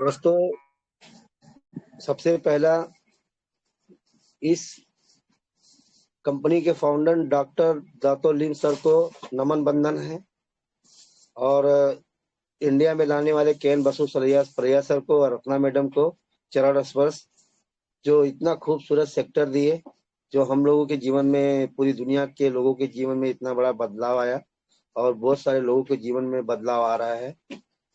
दोस्तों, सबसे पहला इस कंपनी के फाउंडर डॉक्टर दातो लिम सर को नमन बंदन है और इंडिया में लाने वाले केन बसु सरैया सर को और रत्ना मैडम को चरण स्पर्श, जो इतना खूबसूरत सेक्टर दिए, जो हम लोगों के जीवन में, पूरी दुनिया के लोगों के जीवन में इतना बड़ा बदलाव आया और बहुत सारे लोगों के जीवन में बदलाव आ रहा है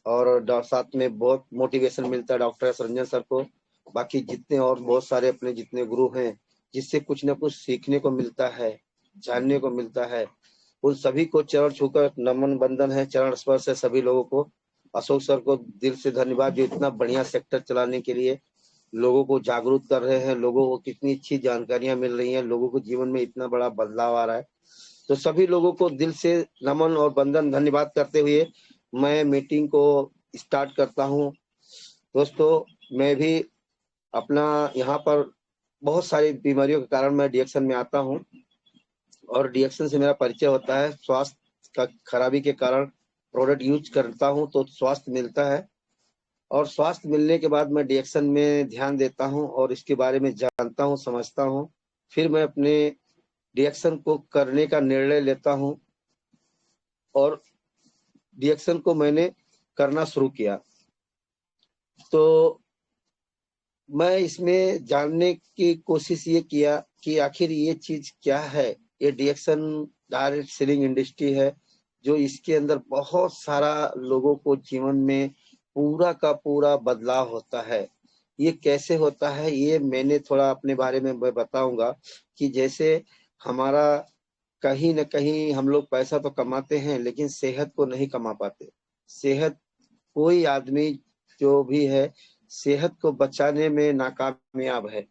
और साथ में बहुत मोटिवेशन मिलता है डॉक्टर रंजन सर को, बाकी जितने और बहुत सारे अपने जितने गुरु हैं, जिससे कुछ न कुछ सीखने को मिलता है, जानने को मिलता है, उन सभी को चरण छूकर नमन बंदन है, चरण स्पर्श है सभी लोगों को। अशोक सर को दिल से धन्यवाद, जो इतना बढ़िया सेक्टर चलाने के लिए लोगों को जागरूक कर रहे हैं, लोगों को कितनी अच्छी जानकारियां मिल रही हैं, लोगों को जीवन में इतना बड़ा बदलाव आ रहा है। तो सभी लोगों को दिल से नमन और बंदन धन्यवाद करते हुए मैं मीटिंग को स्टार्ट करता हूं। दोस्तों, मैं भी अपना यहाँ पर बहुत सारी बीमारियों के कारण मैं डिएक्शन में आता हूँ और डिएक्शन से मेरा परिचय होता है। स्वास्थ्य का खराबी के कारण प्रोडक्ट यूज करता हूँ तो स्वास्थ्य मिलता है और स्वास्थ्य मिलने के बाद मैं डिएक्शन में ध्यान देता हूँ और इसके बारे में जानता हूँ, समझता हूँ। फिर मैं अपने डिएक्शन को करने का निर्णय लेता हूँ और डिएक्शन को मैंने करना शुरू किया। तो मैं इसमें जानने की कोशिश ये किया कि आखिर ये चीज क्या है। ये डिएक्शन डायरेक्ट सेलिंग इंडस्ट्री है, जो इसके अंदर बहुत सारा लोगों को जीवन में पूरा का पूरा बदलाव होता है। ये कैसे होता है, ये मैंने थोड़ा अपने बारे में मैं बताऊंगा कि जैसे हमारा कहीं न कहीं हम लोग पैसा तो कमाते हैं लेकिन सेहत को नहीं कमा पाते। सेहत, कोई आदमी जो भी है सेहत को बचाने में नाकामयाब है।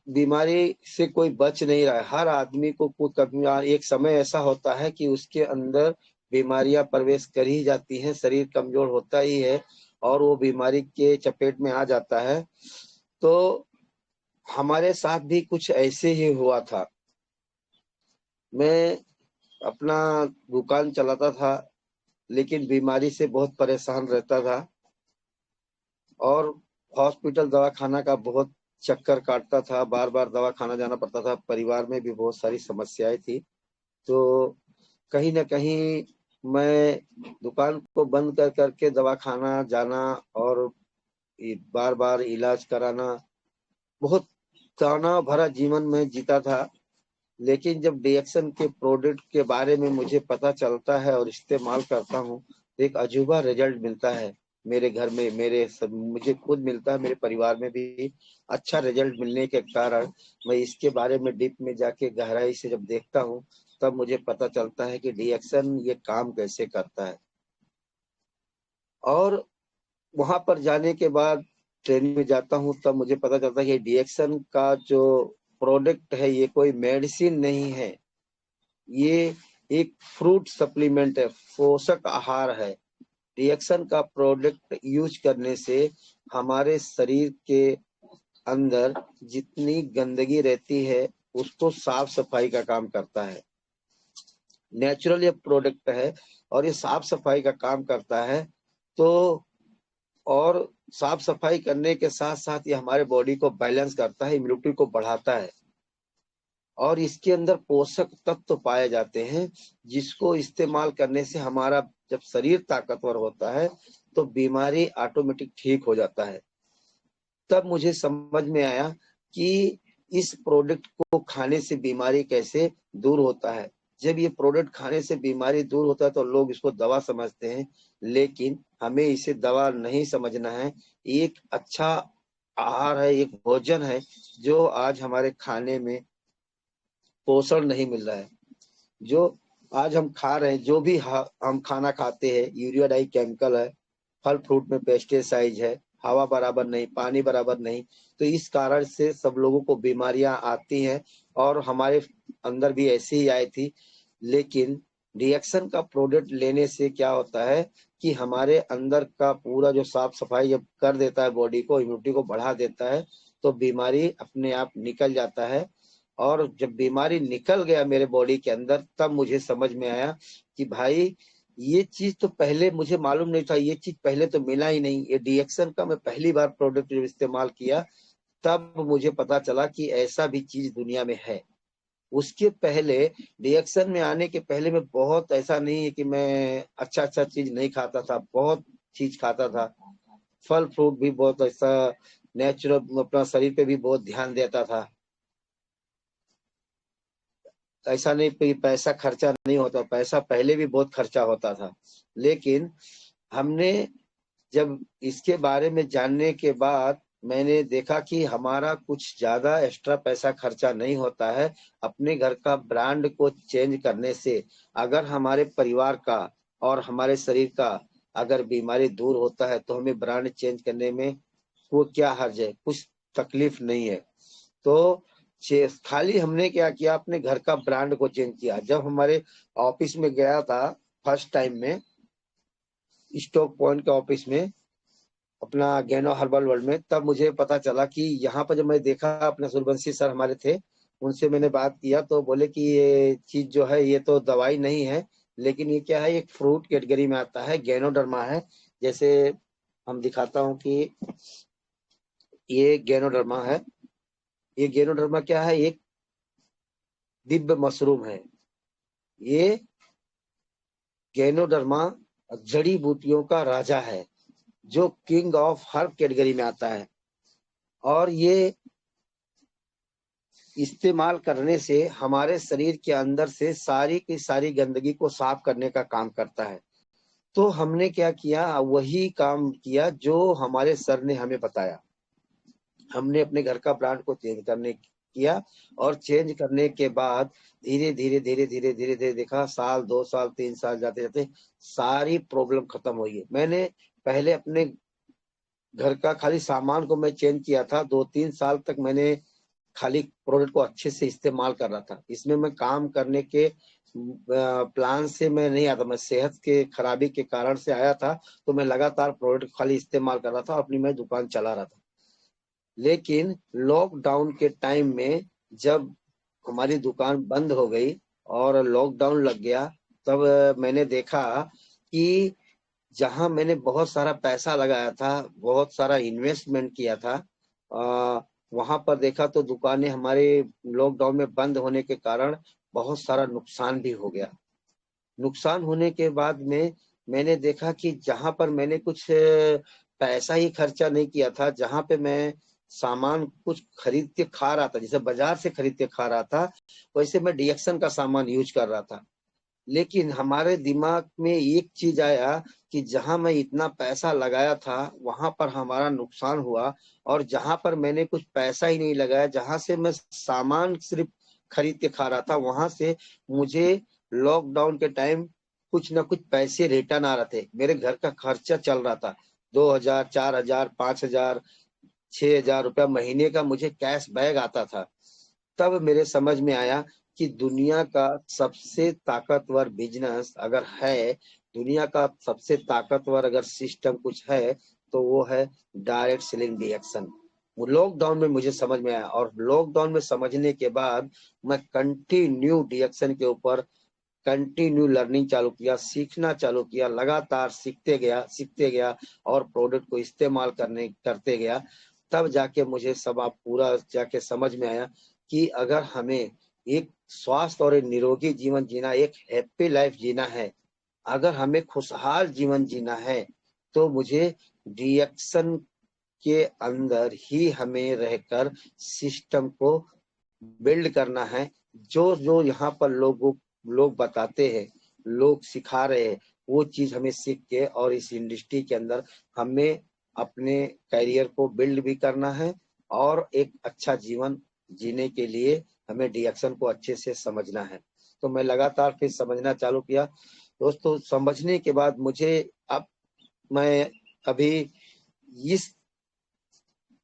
बीमारी से कोई बच नहीं रहा है। हर आदमी को कभी एक समय ऐसा होता है कि उसके अंदर बीमारियां प्रवेश कर ही जाती हैं, शरीर कमजोर होता ही है और वो बीमारी के चपेट में आ जाता है। तो हमारे साथ भी कुछ ऐसे ही हुआ था। मैं अपना दुकान चलाता था लेकिन बीमारी से बहुत परेशान रहता था और हॉस्पिटल दवाखाना का बहुत चक्कर काटता था, बार बार दवा खाना जाना पड़ता था। परिवार में भी बहुत सारी समस्याएं थी। तो कहीं ना कहीं मैं दुकान को बंद कर करके दवा खाना जाना और बार बार इलाज कराना, बहुत तनाव भरा जीवन में जीता था। लेकिन जब डिएक्शन के प्रोडक्ट के बारे में मुझे पता चलता है और इस्तेमाल करता हूँ तो एक अजूबा रिजल्ट मिलता है। मेरे घर में मुझे खुद मिलता है, मेरे परिवार में भी अच्छा रिजल्ट मिलने के कारण मैं इसके बारे में डीप में जाके गहराई से जब देखता हूँ तब मुझे पता चलता है कि डिएक्शन ये काम कैसे करता है। और वहां पर जाने के बाद ट्रेनिंग में जाता हूँ तब मुझे पता चलता है कि डिएक्शन का जो प्रोडक्ट है ये कोई मेडिसिन नहीं है, ये एक फ्रूट सप्लीमेंट है, पोषक आहार है। रिएक्शन का प्रोडक्ट यूज करने से हमारे शरीर के अंदर जितनी गंदगी रहती है उसको साफ सफाई का काम करता है। नेचुरल ये प्रोडक्ट है और ये साफ सफाई का काम करता है। तो और साफ सफाई करने के साथ साथ ये हमारे बॉडी को बैलेंस करता है, इम्यूनिटी को बढ़ाता है और इसके अंदर पोषक तत्व पाए जाते हैं जिसको इस्तेमाल करने से हमारा जब शरीर ताकतवर होता है तो बीमारी ऑटोमेटिक ठीक हो जाता है। तब मुझे समझ में आया कि इस प्रोडक्ट को खाने से बीमारी कैसे दूर होता है। जब ये प्रोडक्ट खाने से बीमारी दूर होता है तो लोग इसको दवा समझते हैं, लेकिन हमें इसे दवा नहीं समझना है। एक अच्छा आहार है, एक भोजन है जो आज हमारे खाने में पोषण नहीं मिल रहा है। जो आज हम खा रहे हैं, जो भी हम खाना खाते हैं, यूरिया डाई केमिकल है, फल फ्रूट में पेस्टिसाइड है, हवा बराबर नहीं, पानी बराबर नहीं। तो इस कारण से सब लोगों को बीमारियां आती हैं और हमारे अंदर भी ऐसी ही आई थी। लेकिन रिएक्शन का प्रोडक्ट लेने से क्या होता है कि हमारे अंदर का पूरा जो साफ सफाई जब कर देता है, बॉडी को, इम्यूनिटी को बढ़ा देता है, तो बीमारी अपने आप निकल जाता है। और जब बीमारी निकल गया मेरे बॉडी के अंदर तब मुझे समझ में आया कि भाई ये चीज तो पहले मुझे मालूम नहीं था, ये चीज पहले तो मिला ही नहीं। ये डीएक्शन का मैं पहली बार प्रोडक्ट जब इस्तेमाल किया तब मुझे पता चला कि ऐसा भी चीज दुनिया में है। उसके पहले, डीएक्शन में आने के पहले मैं बहुत, ऐसा नहीं है कि मैं अच्छा अच्छा चीज नहीं खाता था, बहुत चीज खाता था। फल फ्रूट भी बहुत, ऐसा नेचुरल, अपना शरीर पे भी बहुत ध्यान देता था। ऐसा नहीं कि पैसा खर्चा नहीं होता, पैसा पहले भी बहुत खर्चा होता था। लेकिन हमने जब इसके बारे में जानने के बाद मैंने देखा कि हमारा कुछ ज्यादा एक्स्ट्रा पैसा खर्चा नहीं होता है अपने घर का ब्रांड को चेंज करने से। अगर हमारे परिवार का और हमारे शरीर का अगर बीमारी दूर होता है तो हमें ब्रांड चेंज करने में वो क्या हर्ज है, कुछ तकलीफ नहीं है। तो खाली हमने क्या किया, अपने घर का ब्रांड को चेंज किया। जब हमारे ऑफिस में गया था फर्स्ट टाइम में, स्टॉक पॉइंट के ऑफिस में, अपना गैनो हर्बल वर्ल्ड में, तब मुझे पता चला कि यहाँ पर जब मैं देखा, अपने सूर्यवंशी सर हमारे थे, उनसे मैंने बात किया तो बोले कि ये चीज जो है ये तो दवाई नहीं है, लेकिन ये क्या है, एक फ्रूट कैटेगरी में आता है, गैनोडर्मा है। जैसे हम दिखाता हूँ कि ये गैनोडर्मा है। ये गैनोडर्मा क्या है, एक दिव्य मशरूम है। ये गैनोडर्मा जड़ी बूटियों का राजा है, जो किंग ऑफ हर्ब कैटेगरी में आता है। और ये इस्तेमाल करने से हमारे शरीर के अंदर से सारी की सारी गंदगी को साफ करने का काम करता है। तो हमने क्या किया, वही काम किया जो हमारे सर ने हमें बताया। हमने अपने घर का ब्रांड को चेंज करने किया, और चेंज करने के बाद धीरे धीरे धीरे धीरे धीरे धीरे देखा, साल 2 साल 3 साल जाते जाते सारी प्रॉब्लम खत्म हुई है। मैंने पहले अपने घर का खाली सामान को मैं चेंज किया था, 2-3 साल तक मैंने खाली प्रोडक्ट को अच्छे से इस्तेमाल कर रहा था। इसमें मैं काम करने के प्लान से मैं नहीं आता, मैं सेहत के खराबी के कारण से आया था। तो मैं लगातार प्रोडक्ट खाली इस्तेमाल कर रहा था, अपनी मैं दुकान चला रहा था। लेकिन लॉकडाउन के टाइम में जब हमारी दुकान बंद हो गई और लॉकडाउन लग गया, तब मैंने देखा कि जहां मैंने बहुत सारा पैसा लगाया था, बहुत सारा इन्वेस्टमेंट किया था, वहां पर देखा तो दुकानें हमारे लॉकडाउन में बंद होने के कारण बहुत सारा नुकसान भी हो गया। नुकसान होने के बाद में मैंने देखा कि जहां पर मैंने कुछ पैसा ही खर्चा नहीं किया था, जहां पे मैं सामान कुछ खरीद के खा रहा था, जैसे बाजार से खरीद के खा रहा था, वैसे मैं डीएक्शन का सामान यूज कर रहा था। लेकिन हमारे दिमाग में एक चीज आया कि जहां मैं इतना पैसा लगाया था वहां पर हमारा नुकसान हुआ, और जहां पर मैंने कुछ पैसा ही नहीं लगाया, जहां से मैं सामान सिर्फ खरीद के खा रहा था, वहां से मुझे लॉकडाउन के टाइम कुछ ना कुछ पैसे रिटर्न आ रहे थे। मेरे घर का खर्चा चल रहा था, 2,000 4,000 5,000 6,000 रुपया महीने का मुझे कैश बैग आता था। तब मेरे समझ में आया कि दुनिया का सबसे ताकतवर बिजनेस अगर है, दुनिया का सबसे ताकतवर अगर सिस्टम कुछ है, तो वो है डायरेक्ट सेलिंग डीएक्शन। वो लॉकडाउन में मुझे समझ में आया, और लॉकडाउन में समझने के बाद मैं कंटिन्यू डीएक्शन के ऊपर कंटिन्यू लर्निंग चालू किया, सीखना चालू किया, लगातार सीखते गया और प्रोडक्ट को इस्तेमाल करते गया। तब जाके मुझे सब आप पूरा जाके समझ में आया कि अगर हमें एक स्वास्थ्य और एक निरोगी जीवन जीना, एक हैप्पी लाइफ जीना है, अगर हमें खुशहाल जीवन जीना है, तो मुझे डीएक्शन के अंदर ही हमें रहकर सिस्टम को बिल्ड करना है। जो जो यहाँ पर लोग बताते हैं, लोग सिखा रहे हैं, वो चीज हमें सीख के और इस इंडस्ट्री के अंदर हमें अपने करियर को बिल्ड भी करना है, और एक अच्छा जीवन जीने के लिए हमें डीएक्शन को अच्छे से समझना है। तो मैं लगातार फिर समझना चालू किया दोस्तों। समझने के बाद मुझे अब मैं अभी इस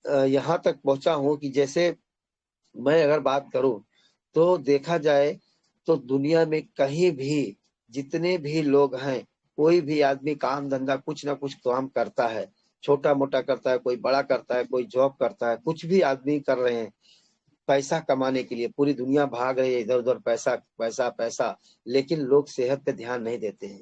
यहाँ तक पहुंचा हूँ कि जैसे मैं अगर बात करूं तो देखा जाए तो दुनिया में कहीं भी जितने भी लोग हैं, कोई भी आदमी काम धंधा कुछ ना कुछ काम करता है, छोटा मोटा करता है, कोई बड़ा करता है, कोई जॉब करता है, कुछ भी आदमी कर रहे हैं पैसा कमाने के लिए। पूरी दुनिया भाग रही है इधर उधर, पैसा पैसा पैसा, लेकिन लोग सेहत पे ध्यान नहीं देते हैं।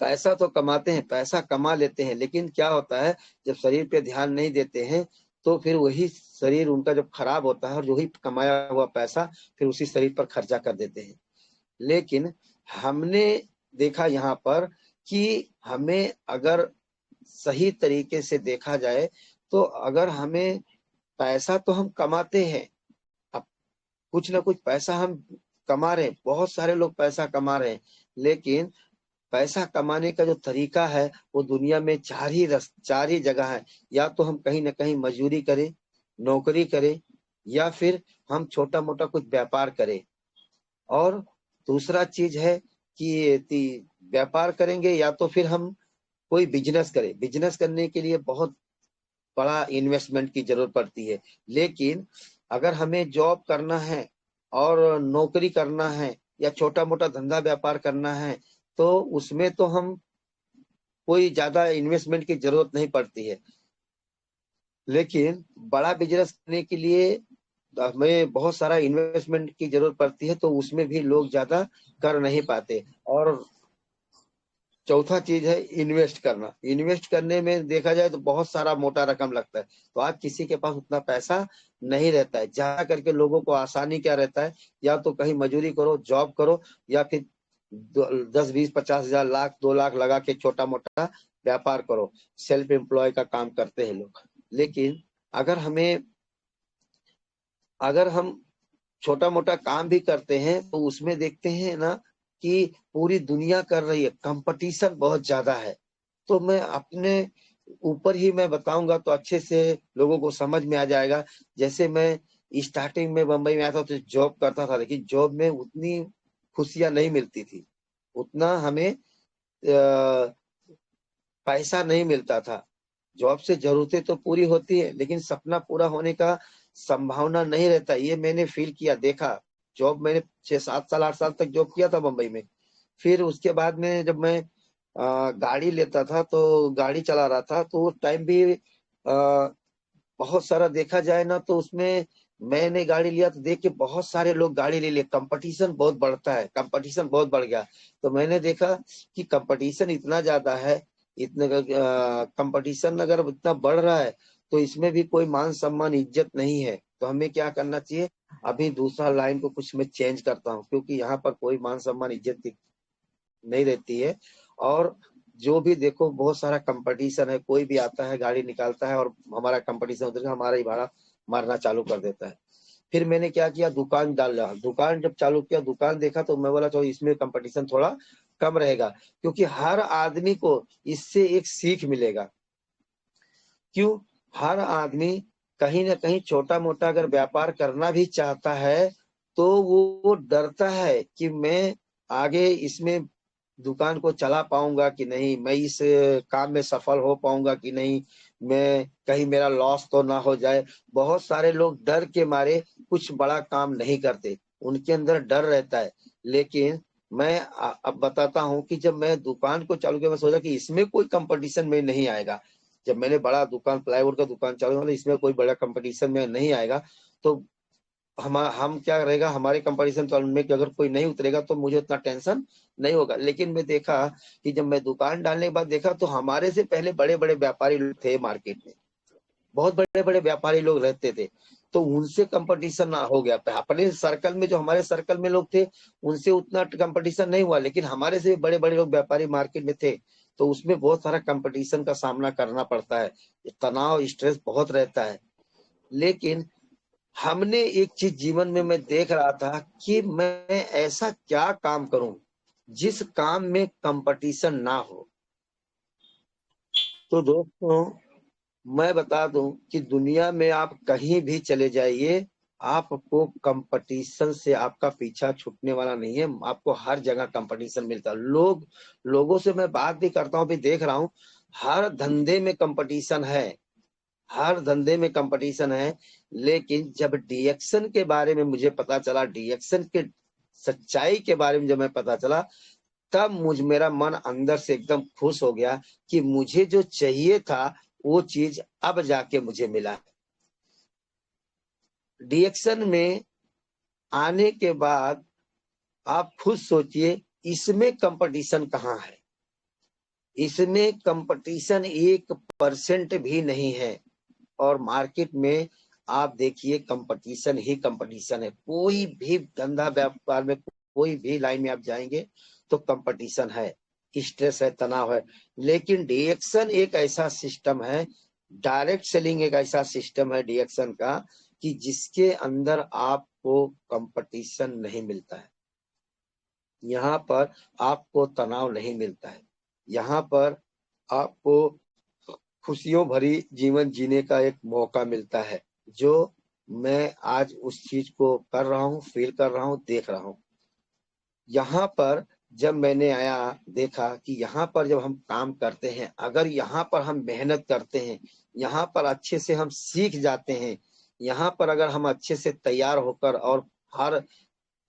पैसा तो कमाते हैं, पैसा कमा लेते हैं, लेकिन क्या होता है जब शरीर पे ध्यान नहीं देते हैं तो फिर वही शरीर उनका जब खराब होता है और जो ही कमाया हुआ पैसा फिर उसी शरीर पर खर्चा कर देते हैं। लेकिन हमने देखा यहाँ पर कि हमें अगर सही तरीके से देखा जाए तो अगर हमें पैसा तो हम कमाते हैं, अब कुछ ना कुछ पैसा हम कमा रहे हैं, बहुत सारे लोग पैसा कमा रहे हैं, लेकिन पैसा कमाने का जो तरीका है वो दुनिया में चार ही जगह है। या तो हम कहीं ना कहीं मजदूरी करें, नौकरी करें, या फिर हम छोटा मोटा कुछ व्यापार करें। और दूसरा चीज है कि व्यापार करेंगे या तो फिर हम कोई बिजनेस करें। बिजनेस करने के लिए बहुत बड़ा इन्वेस्टमेंट की जरूरत पड़ती है, लेकिन अगर हमें जॉब करना है और नौकरी करना है या छोटा मोटा धंधा व्यापार करना है तो उसमें तो हम कोई ज्यादा इन्वेस्टमेंट की जरूरत नहीं पड़ती है। लेकिन बड़ा बिजनेस करने के लिए हमें बहुत सारा इन्वेस्टमेंट की जरूरत पड़ती है, तो उसमें भी लोग ज्यादा कर नहीं पाते। और चौथा चीज है इन्वेस्ट करना। इन्वेस्ट करने में देखा जाए तो बहुत सारा मोटा रकम लगता है, तो आज किसी के पास उतना पैसा नहीं रहता है। जा करके लोगों को आसानी क्या रहता है, या तो कहीं मजदूरी करो, जॉब करो, या फिर 10, 20, 50 हजार, लाख 2 लाख लगा के छोटा मोटा व्यापार करो। सेल्फ एम्प्लॉय का काम करते हैं लोग। लेकिन अगर हम छोटा मोटा काम भी करते हैं तो उसमें देखते हैं ना कि पूरी दुनिया कर रही है, कंपटीशन बहुत ज्यादा है। तो मैं अपने ऊपर ही मैं बताऊंगा तो अच्छे से लोगों को समझ में आ जाएगा। जैसे मैं स्टार्टिंग में बंबई में आया था तो जॉब करता था, लेकिन जॉब में उतनी खुशियां नहीं मिलती थी, उतना हमें पैसा नहीं मिलता था। जॉब से जरूरतें तो पूरी होती है, लेकिन सपना पूरा होने का संभावना नहीं रहता। ये मैंने फील किया, देखा। जॉब मैंने 6, 7 साल 8 साल तक जॉब किया था बम्बई में। फिर उसके बाद में जब मैं गाड़ी लेता था तो गाड़ी चला रहा था, तो उस टाइम भी बहुत सारा देखा जाए ना तो उसमें मैंने गाड़ी लिया तो देख के बहुत सारे लोग गाड़ी ले लिए। कंपटीशन बहुत बढ़ता है, कंपटीशन बहुत बढ़ गया। तो मैंने देखा कि कंपटीशन इतना ज्यादा है, इतने कंपटीशन अगर इतना बढ़ रहा है तो इसमें भी कोई मान सम्मान इज्जत नहीं है। तो हमें क्या करना चाहिए, अभी दूसरा लाइन को कुछ मैं चेंज करता हूँ, क्योंकि यहाँ पर कोई मान सम्मान इज्जत नहीं रहती है। और जो भी देखो बहुत सारा कंपटीशन है, कोई भी आता है गाड़ी निकालता है और हमारा कंपटीशन होता है, हमारा ही भाड़ा मारना चालू कर देता है। फिर मैंने क्या किया, दुकान डाल रहा, दुकान जब चालू किया, दुकान देखा तो मैं बोला चलो इसमें कंपटीशन थोड़ा कम रहेगा, क्योंकि हर आदमी को इससे एक सीख मिलेगा। क्यों? हर आदमी कहीं ना कहीं छोटा मोटा अगर व्यापार करना भी चाहता है तो वो डरता है कि मैं आगे इसमें दुकान को चला पाऊंगा कि नहीं, मैं इस काम में सफल हो पाऊंगा कि नहीं, मैं कहीं मेरा लॉस तो ना हो जाए। बहुत सारे लोग डर के मारे कुछ बड़ा काम नहीं करते, उनके अंदर डर रहता है। लेकिन मैं अब बताता हूँ कि जब मैं दुकान को चालू किया, मैं सोचा कि इसमें कोई कंपटीशन में नहीं आएगा। जब मैंने बड़ा दुकान, प्लाईवुड का दुकान चालू किया, इसमें कोई बड़ा कंपटीशन में नहीं आएगा, तो हम क्या रहेगा, हमारे कंपटीशन तो में कि अगर कोई नहीं उतरेगा तो मुझे उतना टेंशन नहीं होगा। लेकिन मैं देखा कि जब मैं दुकान डालने के बाद देखा तो हमारे से पहले बड़े बड़े व्यापारी लोग थे मार्केट में, बहुत बड़े बड़े व्यापारी लोग रहते थे, तो उनसे कंपटीशन हो गया। अपने सर्कल में जो हमारे सर्कल में लोग थे उनसे उतना कंपटीशन नहीं हुआ, लेकिन हमारे से बड़े बड़े लोग व्यापारी मार्केट में थे, तो उसमें बहुत सारा कंपटीशन का सामना करना पड़ता है, तनाव स्ट्रेस बहुत रहता है। लेकिन हमने एक चीज जीवन में मैं देख रहा था कि मैं ऐसा क्या काम करूं जिस काम में कंपटीशन ना हो। तो दोस्तों मैं बता दूं कि दुनिया में आप कहीं भी चले जाइए, आपको कंपटीशन से आपका पीछा छूटने वाला नहीं है। आपको हर जगह कंपटीशन मिलता है। लोगों से मैं बात भी करता हूँ, भी देख रहा हूँ, हर धंधे में कंपटीशन है, हर धंधे में कंपटीशन है। लेकिन जब डीएक्शन के बारे में मुझे पता चला, डीएक्शन के सच्चाई के बारे में जब मैं पता चला, तब मेरा मन अंदर से एकदम खुश हो गया कि मुझे जो चाहिए था वो चीज अब जाके मुझे मिला। डीएक्शन में आने के बाद आप खुद सोचिए, इसमें कंपटीशन कहाँ है? इसमें कंपटीशन 1% भी नहीं है। और मार्केट में आप देखिए कंपटीशन ही कंपटीशन है। कोई भी धंधा व्यापार में, कोई भी लाइन में आप जाएंगे तो कंपटीशन है, स्ट्रेस है, तनाव है। लेकिन डीएक्शन एक ऐसा सिस्टम है, डायरेक्ट सेलिंग एक ऐसा सिस्टम है डीएक्शन का, कि जिसके अंदर आपको कंपटीशन नहीं मिलता है। यहाँ पर आपको तनाव नहीं मिलता है। यहाँ पर आपको खुशियों भरी जीवन जीने का एक मौका मिलता है, जो मैं आज उस चीज को कर रहा हूँ, फील कर रहा हूँ, देख रहा हूँ। यहाँ पर जब मैंने आया, देखा कि यहाँ पर जब हम काम करते हैं, अगर यहाँ पर हम मेहनत करते हैं, यहाँ पर अच्छे से हम सीख जाते हैं, यहाँ पर अगर हम अच्छे से तैयार होकर और हर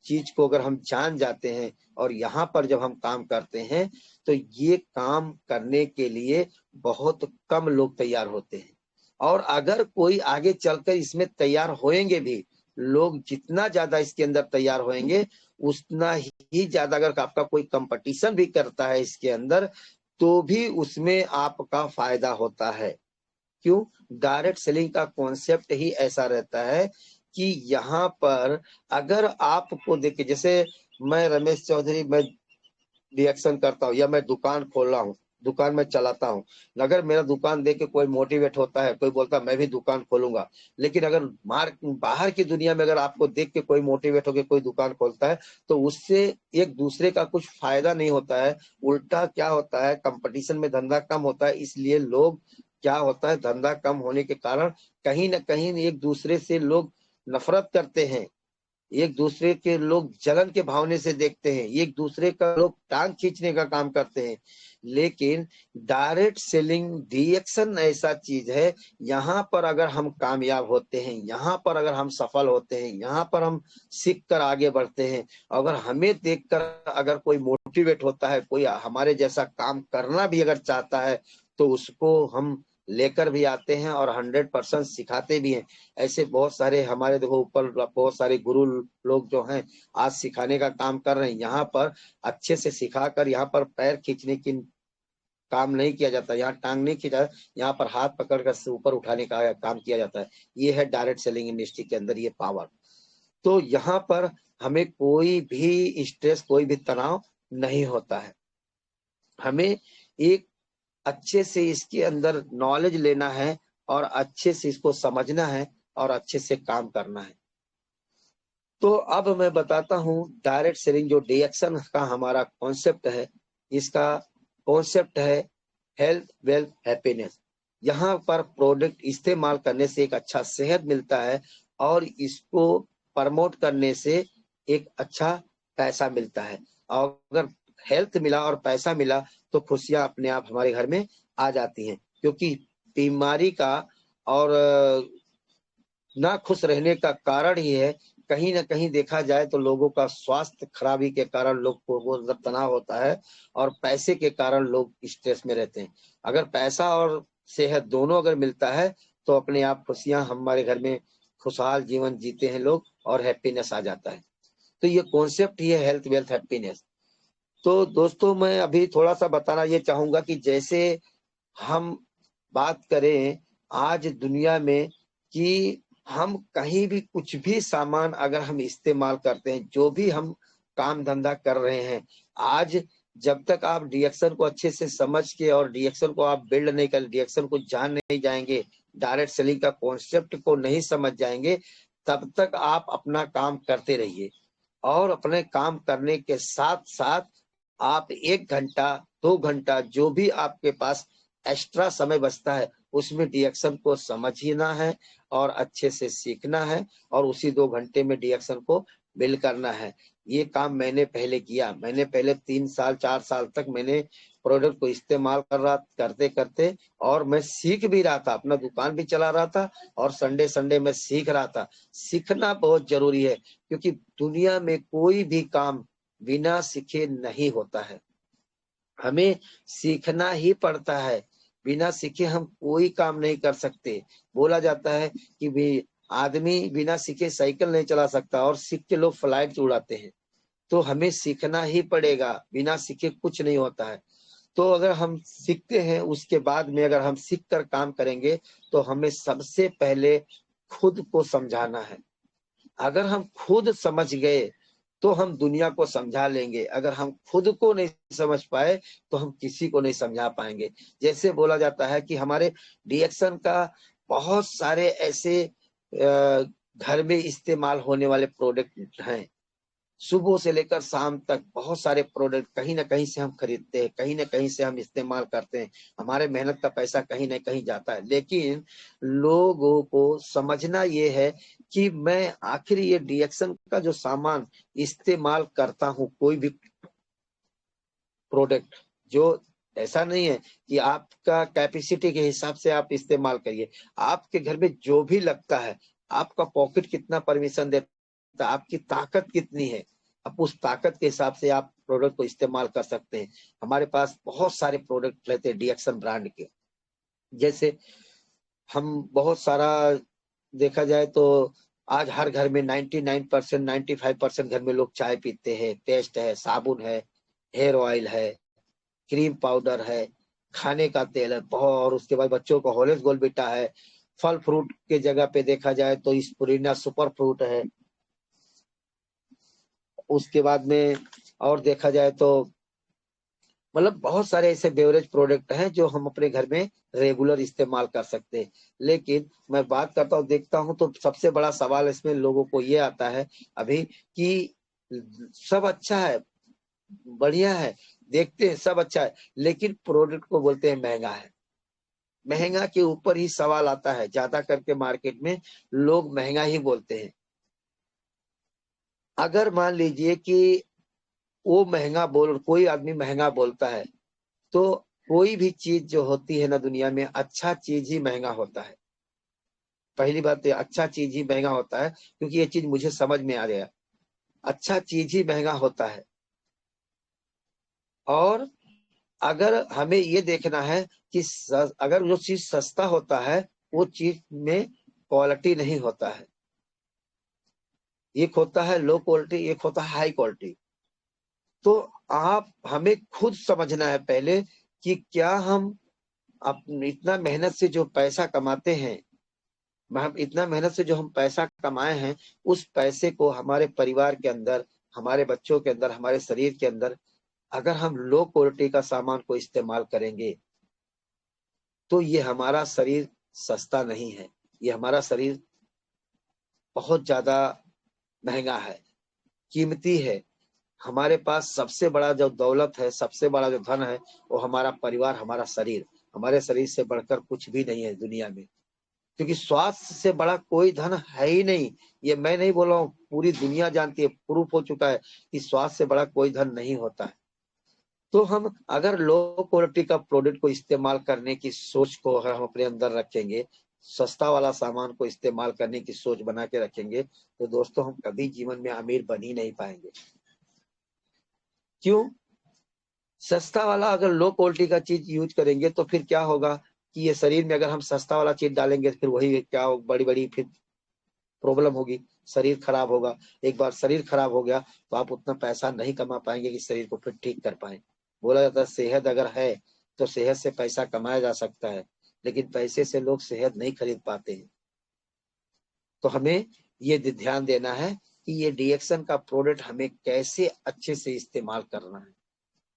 चीज को अगर हम जान जाते हैं, और यहाँ पर जब हम काम करते हैं, तो ये काम करने के लिए बहुत कम लोग तैयार होते हैं। और अगर कोई आगे चलकर इसमें तैयार होएंगे भी लोग, जितना ज्यादा इसके अंदर तैयार होएंगे, उतना ही ज्यादा अगर आपका कोई कंपटीशन भी करता है इसके अंदर, तो भी उसमें आपका फायदा होता है। क्यों? डायरेक्ट सेलिंग का कॉन्सेप्ट ही ऐसा रहता है कि यहाँ पर अगर आपको देखिए, जैसे मैं रमेश चौधरी, मैं रिएक्शन करता हूँ या मैं दुकान खोल रहा हूँ, दुकान में चलाता हूँ, अगर मेरा दुकान देख के कोई मोटिवेट होता है, कोई बोलता है मैं भी दुकान खोलूंगा, लेकिन अगर बाहर की दुनिया में अगर आपको देख के कोई मोटिवेट होकर कोई दुकान खोलता है, तो उससे एक दूसरे का कुछ फायदा नहीं होता है। उल्टा क्या होता है, कंपटीशन में धंधा कम होता है, इसलिए लोग, क्या होता है, धंधा कम होने के कारण कहीं ना कहीं एक दूसरे से लोग नफरत करते हैं, एक दूसरे के लोग जलन के भावने से देखते हैं, एक दूसरे का लोग टांग खींचने का काम करते हैं। लेकिन डायरेक्ट सेलिंग डीएक्शन ऐसा चीज है, यहाँ पर अगर हम कामयाब होते हैं, यहाँ पर अगर हम सफल होते हैं, यहाँ पर हम सीख कर आगे बढ़ते हैं, अगर हमें देखकर अगर कोई मोटिवेट होता है, कोई हमारे जैसा काम करना भी अगर चाहता है, तो उसको हम लेकर भी आते हैं और 100% सिखाते भी हैं। ऐसे बहुत सारे हमारे देखो ऊपर बहुत सारे गुरु लोग जो हैं, आज सिखाने का काम कर रहे हैं। यहाँ पर अच्छे से सिखाकर, यहाँ पर पैर खींचने की काम नहीं किया जाता, यहाँ टांग नहीं खींचा, यहाँ पर हाथ पकड़कर से ऊपर उठाने का काम किया जाता है। ये है डायरेक्ट सेलिंग इंडस्ट्री के अंदर ये पावर। तो यहाँ पर हमें कोई भी स्ट्रेस, कोई भी तनाव नहीं होता है। हमें एक अच्छे से इसके अंदर नॉलेज लेना है और अच्छे से इसको समझना है और अच्छे से काम करना है। तो अब मैं बताता हूँ डायरेक्ट सेलिंग जो डीएक्शन का हमारा कॉन्सेप्ट है, इसका कॉन्सेप्ट है हेल्थ, वेल्थ, हैप्पीनेस। यहाँ पर प्रोडक्ट इस्तेमाल करने से एक अच्छा सेहत मिलता है, और इसको प्रमोट करने से एक अच्छा पैसा मिलता है। और अगर हेल्थ मिला और पैसा मिला, तो खुशियां अपने आप हमारे घर में आ जाती हैं। क्योंकि बीमारी का और ना खुश रहने का कारण ही है, कहीं ना कहीं देखा जाए तो लोगों का स्वास्थ्य खराबी के कारण लोग को वो तनाव होता है, और पैसे के कारण लोग स्ट्रेस में रहते हैं। अगर पैसा और सेहत दोनों अगर मिलता है, तो अपने आप खुशियां हमारे घर में, खुशहाल जीवन जीते हैं लोग, और हैप्पीनेस आ जाता है। तो ये कॉन्सेप्ट ही है हेल्थ, वेल्थ, हैप्पीनेस। तो दोस्तों, मैं अभी थोड़ा सा बताना ये चाहूंगा कि जैसे हम बात करें आज दुनिया में, कि हम कहीं भी कुछ भी सामान अगर हम इस्तेमाल करते हैं, जो भी हम काम धंधा कर रहे हैं, आज जब तक आप डीएक्शन को अच्छे से समझ के और डीएक्शन को आप बिल्ड नहीं कर, डीएक्शन को जान नहीं जाएंगे, डायरेक्ट सेलिंग का कॉन्सेप्ट को नहीं समझ जाएंगे, तब तक आप अपना काम करते रहिए। और अपने काम करने के साथ साथ आप 1 घंटा 2 घंटा जो भी आपके पास एक्स्ट्रा समय बचता है, उसमें डीएक्शन को समझना है और अच्छे से सीखना है, और उसी 2 घंटे में डीएक्शन को बिल्ड करना है। ये काम मैंने पहले किया। मैंने पहले 3 साल 4 साल तक मैंने प्रोडक्ट को इस्तेमाल करते करते, और मैं सीख भी रहा था, अपना दुकान भी चला रहा था, और संडे संडे में सीख रहा था। सीखना बहुत जरूरी है, क्योंकि दुनिया में कोई भी काम बिना सीखे नहीं होता है। हमें सीखना ही पड़ता है, बिना सीखे हम कोई काम नहीं कर सकते। बोला जाता है कि भी आदमी बिना सीखे साइकिल नहीं चला सकता, और सीख के लोग फ्लाइट उड़ाते हैं। तो हमें सीखना ही पड़ेगा, बिना सीखे कुछ नहीं होता है। तो अगर हम सीखते हैं, उसके बाद में अगर हम सीख कर काम करेंगे तो हमें सबसे पहले खुद को समझाना है। अगर हम खुद समझ गए तो हम दुनिया को समझा लेंगे। अगर हम खुद को नहीं समझ पाए तो हम किसी को नहीं समझा पाएंगे। जैसे बोला जाता है कि हमारे डीएक्शन का बहुत सारे ऐसे घर में इस्तेमाल होने वाले प्रोडक्ट हैं। सुबह से लेकर शाम तक बहुत सारे प्रोडक्ट कहीं ना कहीं से हम खरीदते हैं, कहीं ना कहीं से हम इस्तेमाल करते हैं। हमारे मेहनत का पैसा कहीं ना कहीं जाता है, लेकिन लोगों को समझना ये है कि मैं आखिर ये डीएक्शन का जो सामान इस्तेमाल करता हूँ, कोई भी प्रोडक्ट, जो ऐसा नहीं है कि आपका कैपेसिटी के हिसाब से आप इस्तेमाल करिए। आपके घर में जो भी लगता है, आपका पॉकेट कितना परमिशन देता है, आपकी ताकत कितनी है, आप उस ताकत के हिसाब से आप प्रोडक्ट को इस्तेमाल कर सकते हैं। हमारे पास बहुत सारे प्रोडक्ट रहते हैं डीएक्शन ब्रांड के। जैसे हम बहुत सारा देखा जाए तो आज हर घर में 99% 95% घर में लोग चाय पीते हैं। पेस्ट है, साबुन है, हेयर ऑयल है, क्रीम पाउडर है, खाने का तेल है बहुत, और उसके बाद बच्चों को हॉर्लिक्स गोलबीटा है। फल फ्रूट के जगह पे देखा जाए तो स्पुरिना सुपर फ्रूट है। उसके बाद में और देखा जाए तो मतलब बहुत सारे ऐसे बेवरेज प्रोडक्ट हैं जो हम अपने घर में रेगुलर इस्तेमाल कर सकते हैं। लेकिन मैं बात करता हूँ, देखता हूँ तो सबसे बड़ा सवाल इसमें लोगों को ये आता है अभी कि सब अच्छा है, बढ़िया है, देखते हैं सब अच्छा है, लेकिन प्रोडक्ट को बोलते हैं महंगा है। महंगा के ऊपर ही सवाल आता है। ज्यादा करके मार्केट में लोग महंगा ही बोलते हैं। अगर मान लीजिए कि वो महंगा बोल, कोई आदमी महंगा बोलता है, तो कोई भी चीज जो होती है ना दुनिया में, अच्छा चीज ही महंगा होता है। पहली बात तो अच्छा चीज ही महंगा होता है, क्योंकि ये चीज मुझे समझ में आ गया। अच्छा चीज ही महंगा होता है। और अगर हमें ये देखना है कि अगर जो चीज सस्ता होता है वो चीज में क्वालिटी नहीं होता है। एक होता है लो क्वालिटी, एक होता है हाई क्वालिटी। तो आप हमें खुद समझना है पहले कि क्या हम इतना मेहनत से जो पैसा कमाते हैं, हम इतना मेहनत से जो हम पैसा कमाए हैं, उस पैसे को हमारे परिवार के अंदर, हमारे बच्चों के अंदर, हमारे शरीर के अंदर अगर हम लो क्वालिटी का सामान को इस्तेमाल करेंगे तो ये हमारा शरीर सस्ता नहीं है। ये हमारा शरीर बहुत ज्यादा महंगा है, कीमती है। हमारे पास सबसे बड़ा जो दौलत है, सबसे बड़ा जो धन है, वो हमारा परिवार, हमारा शरीर। हमारे शरीर से बढ़कर कुछ भी नहीं है दुनिया में, क्योंकि स्वास्थ्य से बड़ा कोई धन है ही नहीं। ये मैं नहीं बोल रहा हूँ, पूरी दुनिया जानती है, प्रूफ हो चुका है कि स्वास्थ्य से बड़ा कोई धन नहीं होता है। तो हम अगर लो क्वालिटी का प्रोडक्ट को इस्तेमाल करने की सोच को अगर हम अपने अंदर रखेंगे, सस्ता वाला सामान को इस्तेमाल करने की सोच बना के रखेंगे, तो दोस्तों हम कभी जीवन में अमीर बन ही नहीं पाएंगे। क्यों? सस्ता वाला अगर लो क्वालिटी का चीज यूज करेंगे तो फिर क्या होगा कि ये शरीर में अगर हम सस्ता वाला चीज डालेंगे, फिर वही क्या बड़ी बड़ी फिर प्रॉब्लम होगी, शरीर खराब होगा। एक बार शरीर खराब हो गया तो आप उतना पैसा नहीं कमा पाएंगे कि शरीर को फिर ठीक कर पाए। बोला जाता है सेहत अगर है तो सेहत से पैसा कमाया जा सकता है, लेकिन पैसे से लोग सेहत नहीं खरीद पाते हैं। तो हमें ये ध्यान देना है कि ये डीएक्शन का प्रोडक्ट हमें कैसे अच्छे से इस्तेमाल करना है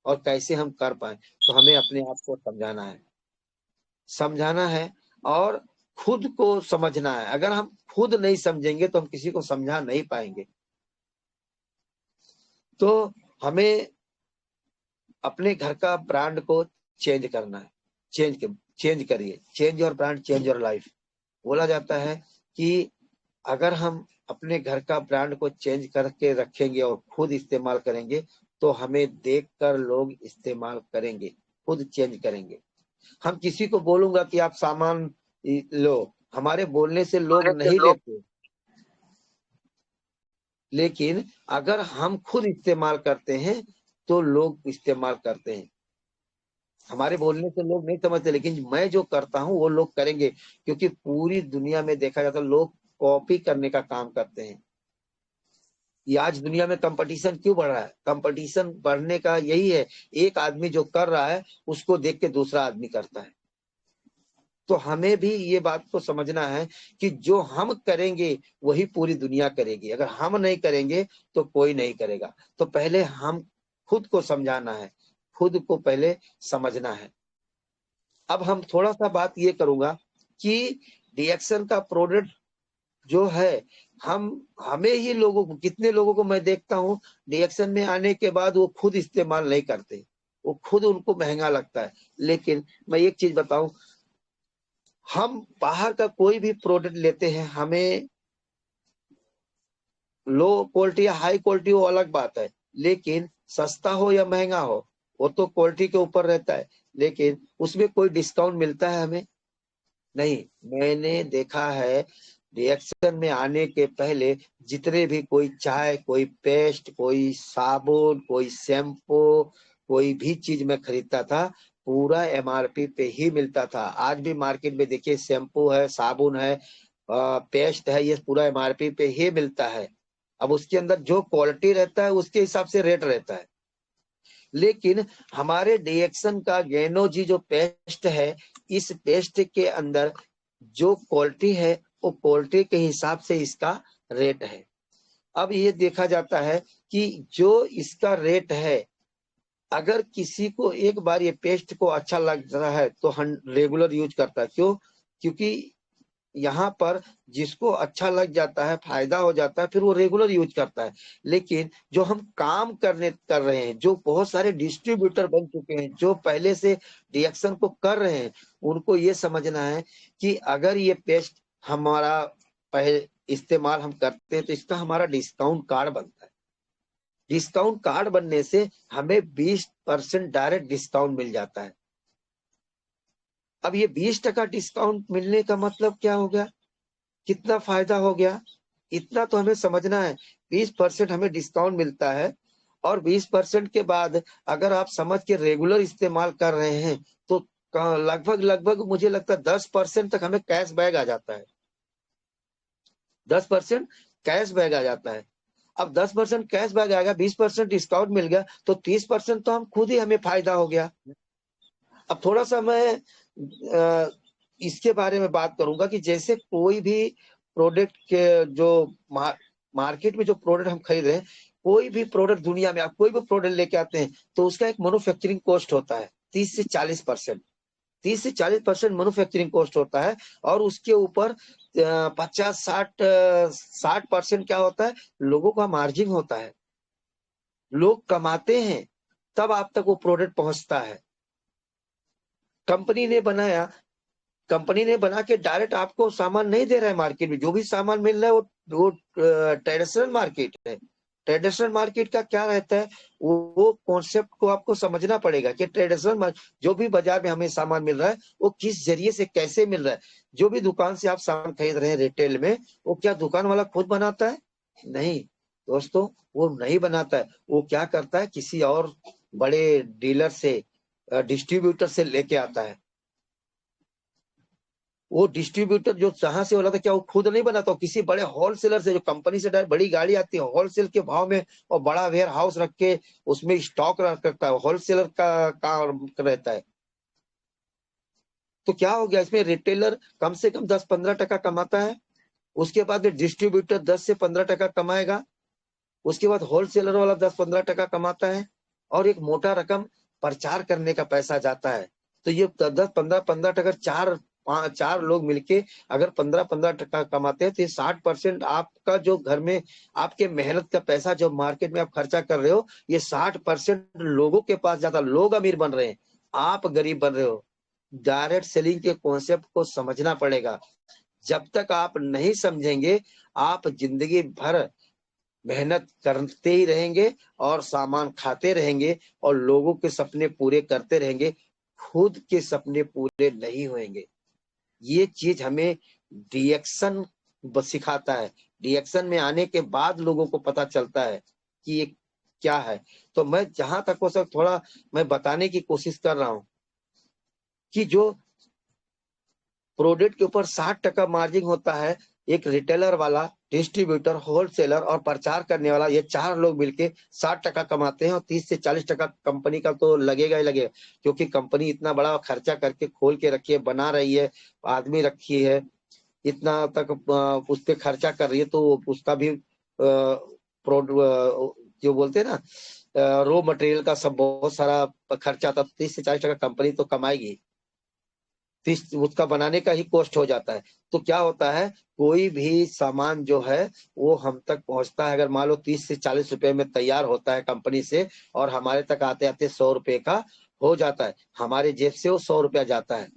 और कैसे हम कर पाए। तो हमें अपने आप को समझाना है और खुद को समझना है। अगर हम खुद नहीं समझेंगे तो हम किसी को समझा नहीं पाएंगे। तो हमें अपने घर का ब्रांड को चेंज करना है। चेंज करिए। Change your brand, change your life. बोला जाता है कि अगर हम अपने घर का ब्रांड को चेंज करके रखेंगे और खुद इस्तेमाल करेंगे तो हमें देखकर लोग इस्तेमाल करेंगे, खुद चेंज करेंगे। हम किसी को बोलूंगा कि आप सामान लो, हमारे बोलने से लोग नहीं लेते, लेकिन अगर हम खुद इस्तेमाल करते हैं तो लोग इस्तेमाल करते हैं। हमारे बोलने से लोग नहीं समझते, लेकिन मैं जो करता हूँ वो लोग करेंगे, क्योंकि पूरी दुनिया में देखा जाता है लोग कॉपी करने का काम करते हैं। ये आज दुनिया में कंपटीशन क्यों बढ़ रहा है? कंपटीशन बढ़ने का यही है, एक आदमी जो कर रहा है उसको देख के दूसरा आदमी करता है। तो हमें भी ये बात को समझना है कि जो हम करेंगे वही पूरी दुनिया करेगी, अगर हम नहीं करेंगे तो कोई नहीं करेगा। तो पहले हम खुद को समझाना है, खुद को पहले समझना है। अब हम थोड़ा सा बात ये करूंगा कि रिएक्शन का प्रोडक्ट जो है, हमें ही लोगों को, कितने लोगों को मैं देखता हूँ रिएक्शन में आने के बाद वो खुद इस्तेमाल नहीं करते, वो खुद उनको महंगा लगता है। लेकिन मैं एक चीज बताऊं, हम बाहर का कोई भी प्रोडक्ट लेते हैं, हमें लो क्वालिटी या हाई क्वालिटी वो अलग बात है, लेकिन सस्ता हो या महंगा हो वो तो क्वालिटी के ऊपर रहता है। लेकिन उसमें कोई डिस्काउंट मिलता है हमें? नहीं। मैंने देखा है रिएक्शन में आने के पहले जितने भी कोई चाय, कोई पेस्ट, कोई साबुन, कोई शैम्पू, कोई भी चीज मैं खरीदता था पूरा एमआरपी पे ही मिलता था। आज भी मार्केट में देखिए शैम्पू है, साबुन है, पेस्ट है, ये पूरा एमआरपी पे ही मिलता है। अब उसके अंदर जो क्वालिटी रहता है उसके हिसाब से रेट रहता है। लेकिन हमारे रिएक्शन का गेनोजी जो पेस्ट है, इस पेस्ट के अंदर जो क्वालिटी है वो क्वालिटी के हिसाब से इसका रेट है। अब ये देखा जाता है कि जो इसका रेट है, अगर किसी को एक बार ये पेस्ट को अच्छा लग रहा है तो हम रेगुलर यूज करता है। क्यों? क्योंकि यहाँ पर जिसको अच्छा लग जाता है, फायदा हो जाता है, फिर वो रेगुलर यूज करता है। लेकिन जो हम काम कर रहे हैं, जो बहुत सारे डिस्ट्रीब्यूटर बन चुके हैं, जो पहले से रिएक्शन को कर रहे हैं, उनको ये समझना है कि अगर ये पेस्ट हमारा पहले इस्तेमाल हम करते हैं तो इसका हमारा डिस्काउंट कार्ड बनता है। डिस्काउंट कार्ड बनने से हमें 20% डायरेक्ट डिस्काउंट मिल जाता है। अब ये 20% डिस्काउंट मिलने का मतलब क्या हो गया? कितना फायदा हो गया? इतना तो हमें समझना है। 20% हमें डिस्काउंट मिलता है और 20% के बाद अगर आप समझ के रेगुलर इस्तेमाल कर रहे हैं तो लगभग लगभग मुझे लगता है 10% तक हमें कैश बैक आ जाता है। 10% कैश बैक आ जाता है। अब 10% कैश बैक आएगा, 20% डिस्काउंट मिल गया, तो 30% तो हम खुद ही, हमें फायदा हो गया। अब थोड़ा सा मैं इसके बारे में बात करूंगा कि जैसे कोई भी प्रोडक्ट के जो मार्केट में जो प्रोडक्ट हम खरीद रहे हैं, कोई भी प्रोडक्ट दुनिया में आप कोई भी प्रोडक्ट लेके आते हैं तो उसका एक मैन्युफैक्चरिंग कॉस्ट होता है 30 से 40%। 30 से 40% मैन्युफैक्चरिंग कॉस्ट होता है और उसके ऊपर 50-60% क्या होता है, लोगों का मार्जिन होता है। लोग कमाते हैं तब आप तक वो प्रोडक्ट पहुंचता है। कंपनी ने बनाया, कंपनी ने बना के डायरेक्ट आपको सामान नहीं दे रहा है मार्केट में। जो भी सामान मिल रहा है वो ट्रेडिशनल मार्केट है। ट्रेडिशनल मार्केट का क्या रहता है, वो कॉन्सेप्ट को आपको समझना पड़ेगा कि ट्रेडिशनल जो भी बाजार में हमें सामान मिल रहा है वो किस जरिए से कैसे मिल रहा है। जो भी दुकान से आप सामान खरीद रहे हैं रिटेल में, वो क्या दुकान वाला खुद बनाता है? नहीं दोस्तों, वो नहीं बनाता है। वो क्या करता है, किसी और बड़े डीलर से, डिस्ट्रीब्यूटर से लेके आता है। वो डिस्ट्रीब्यूटर जो जहां से हो रहा था, क्या वो खुद नहीं बनाता? किसी बड़े होलसेलर से, जो कंपनी से डायरेक्ट बड़ी गाड़ी आती है होलसेल के भाव में और बड़ा वेयर हाउस रख के उसमें स्टॉक करता है, होलसेलर का काम रहता है। तो क्या हो गया, इसमें रिटेलर कम से कम 10-15% कमाता है। उसके बाद में डिस्ट्रीब्यूटर 10 से 15% कमाएगा। उसके बाद होलसेलर वाला 10-15% कमाता है और एक मोटा रकम प्रचार करने का पैसा जाता है। तो ये 10-15% चार लोग मिलके अगर 15-15% कमाते हैं तो ये 60% आपका जो घर में आपके मेहनत का पैसा जो मार्केट में आप खर्चा कर रहे हो, ये 60% लोगों के पास जाता। लोग अमीर बन रहे हैं, आप गरीब बन रहे हो। डायरेक्ट सेलिंग के कॉन्सेप्ट को समझना पड़ेगा। जब तक आप नहीं समझेंगे, आप जिंदगी भर मेहनत करते ही रहेंगे और सामान खाते रहेंगे और लोगों के सपने पूरे करते रहेंगे, खुद के सपने पूरे नहीं होंगे। ये चीज हमें रिएक्शन सिखाता है। रिएक्शन में आने के बाद लोगों को पता चलता है कि ये क्या है। तो मैं जहां तक हो सके थोड़ा मैं बताने की कोशिश कर रहा हूं कि जो प्रोडक्ट के ऊपर 60% मार्जिन होता है, एक रिटेलर वाला, डिस्ट्रीब्यूटर, होलसेलर और प्रचार करने वाला, ये 4 लोग मिलके 60% कमाते हैं और 30 से 40% कंपनी का तो लगेगा ही लगेगा, क्योंकि कंपनी इतना बड़ा खर्चा करके खोल के रखी है, बना रही है, आदमी रखी है, इतना तक उस पर खर्चा कर रही है, तो उसका भी जो बोलते हैं ना, रॉ मटेरियल का सब बहुत सारा खर्चा आता है। 30 से 40% कंपनी तो कमाएगी, 30 उसका बनाने का ही कॉस्ट हो जाता है। तो क्या होता है, कोई भी सामान जो है वो हम तक पहुंचता है, अगर मान लो 30 से 40 रुपए में तैयार होता है कंपनी से, और हमारे तक आते आते 100 रुपए का हो जाता है, हमारे जेब से वो 100 रुपया जाता है।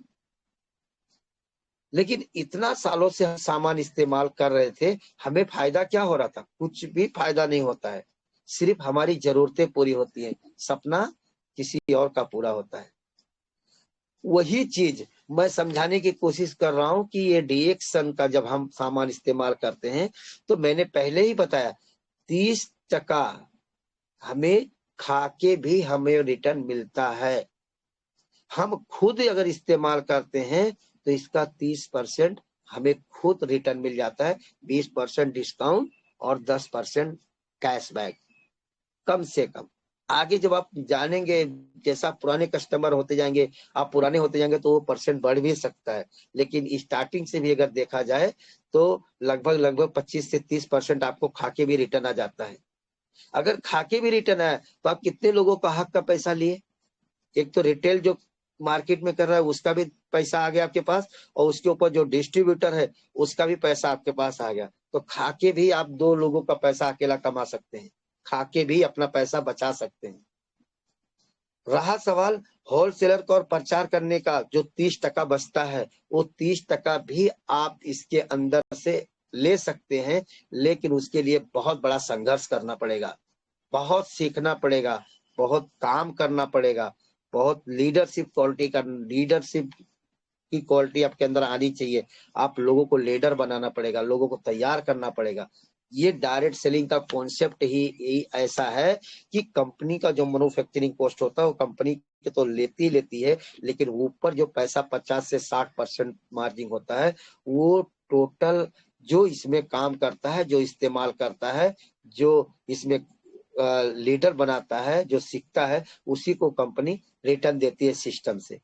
लेकिन इतना सालों से हम सामान इस्तेमाल कर रहे थे, हमें फायदा क्या हो रहा था? कुछ भी फायदा नहीं होता है, सिर्फ हमारी जरूरतें पूरी होती हैं, सपना किसी और का पूरा होता है। वही चीज मैं समझाने की कोशिश कर रहा हूं कि ये डीएक्शन का जब हम सामान इस्तेमाल करते हैं, तो मैंने पहले ही बताया 30% हमें खा के भी हमें रिटर्न मिलता है। हम खुद अगर इस्तेमाल करते हैं तो इसका 30% हमें खुद रिटर्न मिल जाता है, 20% डिस्काउंट और 10% कैशबैक कम से कम। आगे जब आप जानेंगे, जैसा पुराने कस्टमर होते जाएंगे, आप पुराने होते जाएंगे, तो वो परसेंट बढ़ भी सकता है, लेकिन स्टार्टिंग से भी अगर देखा जाए तो लगभग 25 से 30% आपको खाके भी रिटर्न आ जाता है। अगर खाके भी रिटर्न आया तो आप कितने लोगों का हक का पैसा लिए? एक तो रिटेल जो मार्केट में कर रहा है उसका भी पैसा आ गया आपके पास, और उसके ऊपर जो डिस्ट्रीब्यूटर है उसका भी पैसा आपके पास आ गया। तो खाके भी आप 2 लोगों का पैसा अकेला कमा सकते हैं, खाके भी अपना पैसा बचा सकते हैं। रहा सवाल होलसेलर को और प्रचार करने का, जो 30% बचता है, वो 30% भी आप इसके अंदर से ले सकते हैं, लेकिन उसके लिए बहुत बड़ा संघर्ष करना पड़ेगा, बहुत सीखना पड़ेगा, बहुत काम करना पड़ेगा, बहुत लीडरशिप की क्वालिटी आपके अंदर आनी चाहिए। आप लोगों को लीडर बनाना पड़ेगा, लोगों को तैयार करना पड़ेगा। ये डायरेक्ट सेलिंग का कॉन्सेप्ट ही ऐसा है कि कंपनी का जो मैन्युफैक्चरिंग कॉस्ट होता है वो कंपनी के तो लेती है, लेकिन ऊपर जो पैसा 50 से 60% मार्जिन होता है, वो टोटल जो इसमें काम करता है, जो इस्तेमाल करता है, जो इसमें लीडर बनाता है, जो सीखता है, उसी को कंपनी रिटर्न देती है सिस्टम से।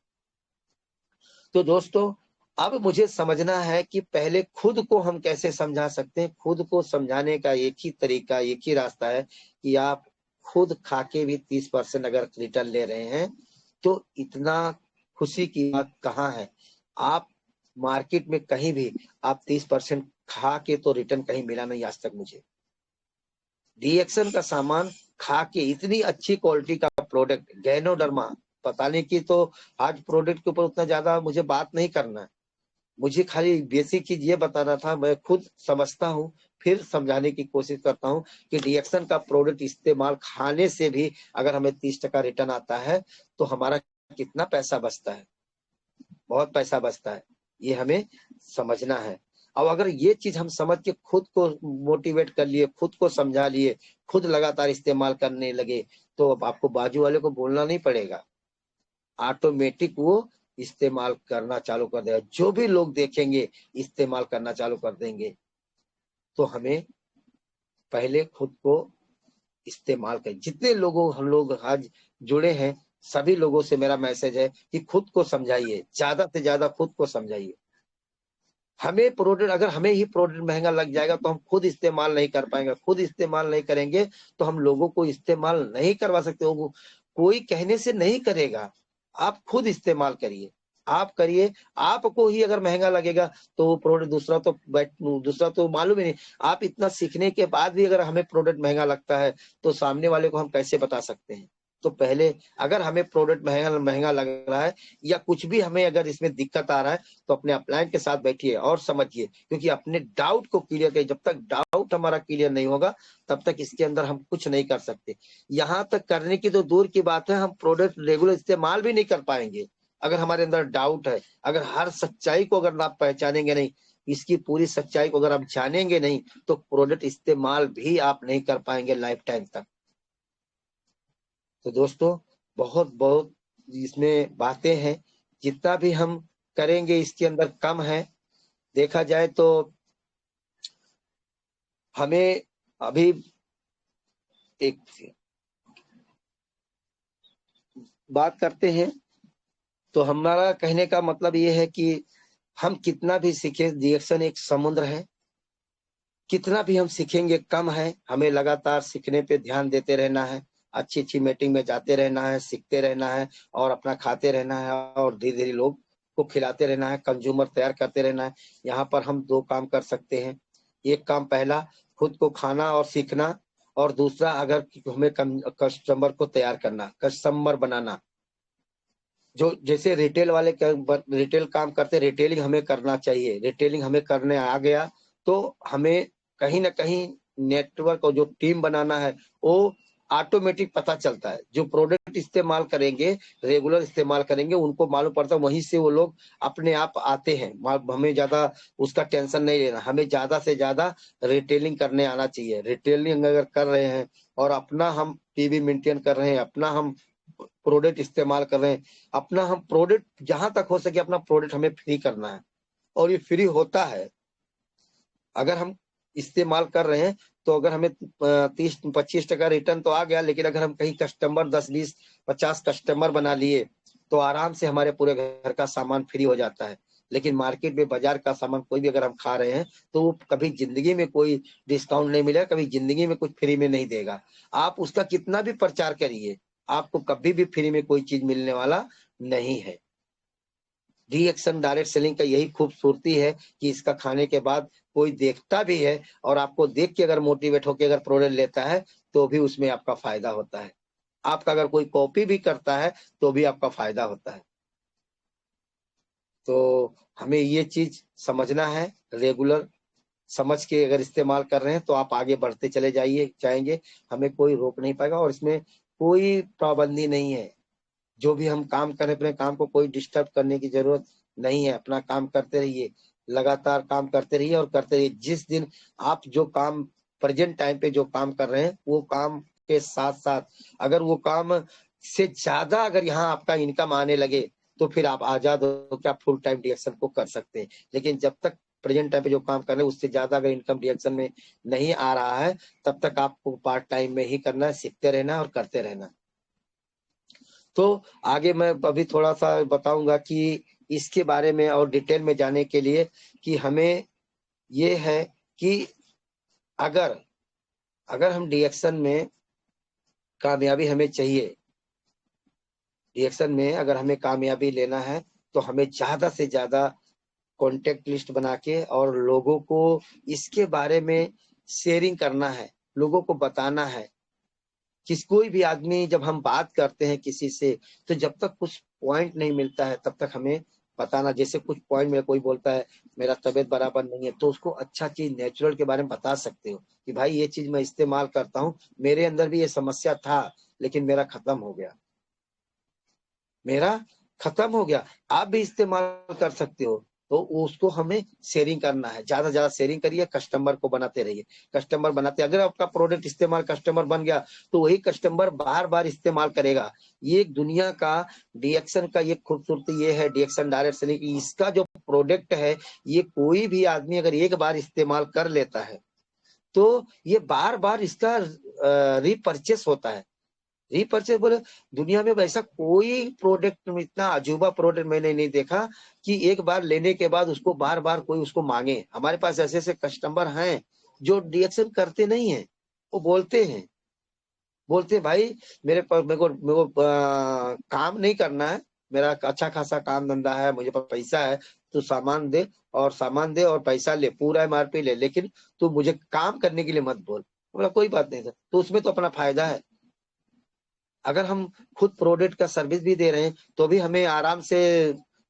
तो दोस्तों, अब मुझे समझना है कि पहले खुद को हम कैसे समझा सकते हैं। खुद को समझाने का एक ही तरीका, एक ही रास्ता है कि आप खुद खा के भी 30% अगर रिटर्न ले रहे हैं, तो इतना खुशी की बात कहाँ है? आप मार्केट में कहीं भी आप 30% खा के तो रिटर्न कहीं मिला नहीं आज तक मुझे। डीएक्शन का सामान खा के, इतनी अच्छी क्वालिटी का प्रोडक्ट गैनोडर्मा, बताने की तो आज प्रोडक्ट के ऊपर उतना ज्यादा मुझे बात नहीं करना है, मुझे खाली बेसिक चीज ये बताना था। मैं खुद समझता हूँ, फिर समझाने की कोशिश करता हूँ कि डीएक्शन का प्रोडक्ट इस्तेमाल खाने से भी अगर हमें 30% रिटर्न आता है तो हमारा कितना पैसा बचता है, बहुत पैसा बचता है, ये हमें समझना है। अब अगर ये चीज हम समझ के खुद को मोटिवेट कर लिए, खुद को समझा लिए, खुद लगातार इस्तेमाल करने लगे, तो अब आपको बाजू वाले को बोलना नहीं पड़ेगा, ऑटोमेटिक वो इस्तेमाल करना चालू कर देगा। जो भी लोग देखेंगे इस्तेमाल करना चालू कर देंगे। तो हमें पहले खुद को इस्तेमाल करें। जितने लोगों हम लोग आज जुड़े हैं, सभी लोगों से मेरा मैसेज है कि खुद को समझाइए, ज्यादा से ज्यादा खुद को समझाइए। हमें प्रोडक्ट, अगर हमें ही प्रोडक्ट महंगा लग जाएगा तो हम खुद इस्तेमाल नहीं कर पाएंगे, खुद इस्तेमाल नहीं करेंगे तो हम लोगों को इस्तेमाल नहीं करवा सकते। वो कोई कहने से नहीं करेगा, आप खुद इस्तेमाल करिए, आप करिए। आपको ही अगर महंगा लगेगा तो वो प्रोडक्ट दूसरा तो मालूम ही नहीं। आप इतना सीखने के बाद भी अगर हमें प्रोडक्ट महंगा लगता है तो सामने वाले को हम कैसे बता सकते हैं? तो पहले अगर हमें प्रोडक्ट महंगा महंगा लग रहा है या कुछ भी हमें अगर इसमें दिक्कत आ रहा है, तो अपने अपलाइन के साथ बैठिए और समझिए, क्योंकि अपने डाउट को क्लियर करिए। जब तक डाउट हमारा क्लियर नहीं होगा तब तक इसके अंदर हम कुछ नहीं कर सकते। यहाँ तक करने की तो दूर की बात है, हम प्रोडक्ट रेगुलर इस्तेमाल भी नहीं कर पाएंगे अगर हमारे अंदर डाउट है। अगर हर सच्चाई को अगर आप पहचानेंगे नहीं, इसकी पूरी सच्चाई को अगर आप जानेंगे नहीं, तो प्रोडक्ट इस्तेमाल भी आप नहीं कर पाएंगे लाइफ टाइम तक। तो दोस्तों, बहुत बहुत इसमें बातें हैं, जितना भी हम करेंगे इसके अंदर कम है। देखा जाए तो हमें अभी एक बात करते हैं, तो हमारा कहने का मतलब ये है कि हम कितना भी सीखें, रिएक्शन एक समुद्र है, कितना भी हम सीखेंगे कम है। हमें लगातार सीखने पे ध्यान देते रहना है, अच्छी अच्छी मीटिंग में जाते रहना है, सीखते रहना है और अपना खाते रहना है और धीरे धीरे लोग को खिलाते रहना है, कंज्यूमर तैयार करते रहना है। यहाँ पर हम 2 काम कर सकते हैं। एक काम पहला, खुद को खाना और सीखना, और दूसरा अगर हमें कस्टमर को तैयार करना, कस्टमर बनाना। जो जैसे रिटेल वाले रिटेल काम करते, रिटेलिंग हमें करना चाहिए। रिटेलिंग हमें करने आ गया तो हमें कहीं ना कहीं नेटवर्क और जो टीम बनाना है वो ऑटोमेटिक पता चलता है। जो प्रोडक्ट इस्तेमाल करेंगे, रेगुलर इस्तेमाल करेंगे, उनको मालूम पड़ता है, वहीं से वो लोग अपने आप आते हैं। हमें ज्यादा उसका टेंशन नहीं लेना, हमें ज्यादा से ज्यादा रिटेलिंग करने आना चाहिए। रिटेलिंग अगर कर रहे हैं और अपना हम पीवी मेंटेन कर रहे हैं, अपना हम प्रोडक्ट इस्तेमाल कर रहे हैं, अपना हम प्रोडक्ट जहां तक हो सके अपना प्रोडक्ट हमें फ्री करना है, और ये फ्री होता है अगर हम इस्तेमाल कर रहे हैं। तो अगर हमें 30-25% रिटर्न तो आ गया, लेकिन अगर हम कहीं कस्टमर 10-20-50 कस्टमर बना लिए तो आराम से हमारे पूरे घर का सामान फ्री हो जाता है। लेकिन मार्केट में बाजार का सामान कोई भी अगर हम खा रहे हैं तो वो कभी जिंदगी में कोई डिस्काउंट नहीं मिलेगा, कभी जिंदगी में कुछ फ्री में नहीं देगा। आप उसका कितना भी प्रचार करिए, आपको कभी भी फ्री में कोई चीज मिलने वाला नहीं है। रिएक्शन डायरेक्ट सेलिंग का यही खूबसूरती है कि इसका खाने के बाद कोई देखता भी है और आपको देख के अगर मोटिवेट होकर अगर प्रोडक्ट लेता है तो भी उसमें आपका फायदा होता है। आपका अगर कोई कॉपी भी करता है तो भी आपका फायदा होता है। तो हमें ये चीज समझना है। रेगुलर समझ के अगर इस्तेमाल कर रहे हैं तो आप आगे बढ़ते चले जाएंगे, हमें कोई रोक नहीं पाएगा और इसमें कोई पाबंदी नहीं है। जो भी हम काम करें, अपने काम को कोई डिस्टर्ब करने की जरूरत नहीं है। अपना काम करते रहिए, लगातार काम करते रहिए और करते रहिए। जिस दिन आप जो काम प्रेजेंट टाइम पे जो काम कर रहे हैं, वो काम के साथ साथ अगर वो काम से ज्यादा अगर यहाँ आपका इनकम आने लगे तो फिर आप आजाद हो के आप फुल टाइम रिएक्शन को कर सकते हैं। लेकिन जब तक प्रेजेंट टाइम पे जो काम कर रहे हैं उससे ज्यादा अगर इनकम रिएक्शन में नहीं आ रहा है, तब तक आपको पार्ट टाइम में ही करना है, सीखते रहना और करते रहना। तो आगे मैं अभी थोड़ा सा बताऊंगा कि इसके बारे में और डिटेल में जाने के लिए कि हमें ये है कि अगर अगर हम रिएक्शन में कामयाबी हमें चाहिए, रिएक्शन में अगर हमें कामयाबी लेना है तो हमें ज्यादा से ज्यादा कॉन्टेक्ट लिस्ट बना के और लोगों को इसके बारे में शेयरिंग करना है, लोगों को बताना है। कोई भी आदमी जब हम बात करते हैं किसी से, तो जब तक कुछ पॉइंट नहीं मिलता है तब तक हमें बताना। जैसे कुछ पॉइंट में कोई बोलता है मेरा तबीयत बराबर नहीं है, तो उसको अच्छा चीज नेचुरल के बारे में बता सकते हो कि भाई ये चीज मैं इस्तेमाल करता हूँ, मेरे अंदर भी ये समस्या था लेकिन मेरा खत्म हो गया, मेरा खत्म हो गया, आप भी इस्तेमाल कर सकते हो। तो उसको हमें शेयरिंग करना है, ज्यादा से ज्यादा शेयरिंग करिए, कस्टमर को बनाते रहिए। कस्टमर बनाते, अगर आपका प्रोडक्ट इस्तेमाल कस्टमर बन गया तो वही कस्टमर बार बार इस्तेमाल करेगा। ये दुनिया का रिएक्शन का ये खूबसूरती ये है, रिएक्शन डायरेक्ट सेलिंग, इसका जो प्रोडक्ट है ये कोई भी आदमी अगर एक बार इस्तेमाल कर लेता है तो ये बार बार इसका रीपरचेस होता है। रीपरचेज बोले, दुनिया में वैसा कोई प्रोडक्ट में इतना अजूबा प्रोडक्ट मैंने नहीं देखा कि एक बार लेने के बाद उसको बार बार कोई उसको मांगे। हमारे पास ऐसे ऐसे कस्टमर हैं जो रिएक्शन करते नहीं है, वो बोलते हैं भाई मेरे को काम नहीं करना है, मेरा अच्छा खासा काम धंधा है, मुझे पास पैसा है, तू सामान दे और पैसा ले, पूरा एमआरपी ले, लेकिन तू मुझे काम करने के लिए मत बोल। बोला कोई बात नहीं सर, तो उसमें तो अपना फायदा है। अगर हम खुद प्रोडक्ट का सर्विस भी दे रहे हैं तो भी हमें आराम से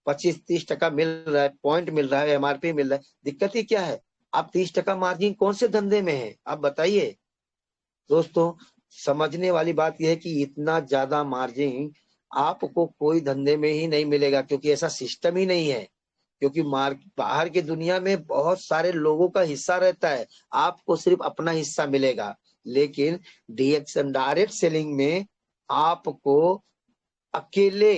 25-30% मिल रहा है, पॉइंट मिल रहा है, एमआरपी मिल रहा है। दिक्कत ही क्या है? आप 30% मार्जिन कौन से धंधे में है आप बताइए। दोस्तों, समझने वाली बात यह है कि इतना ज्यादा मार्जिन आपको कोई धंधे में ही नहीं मिलेगा, क्योंकि ऐसा सिस्टम ही नहीं है। क्योंकि बाहर की दुनिया में बहुत सारे लोगों का हिस्सा रहता है, आपको सिर्फ अपना हिस्सा मिलेगा। लेकिन डीएक्शन डायरेक्ट सेलिंग में आपको अकेले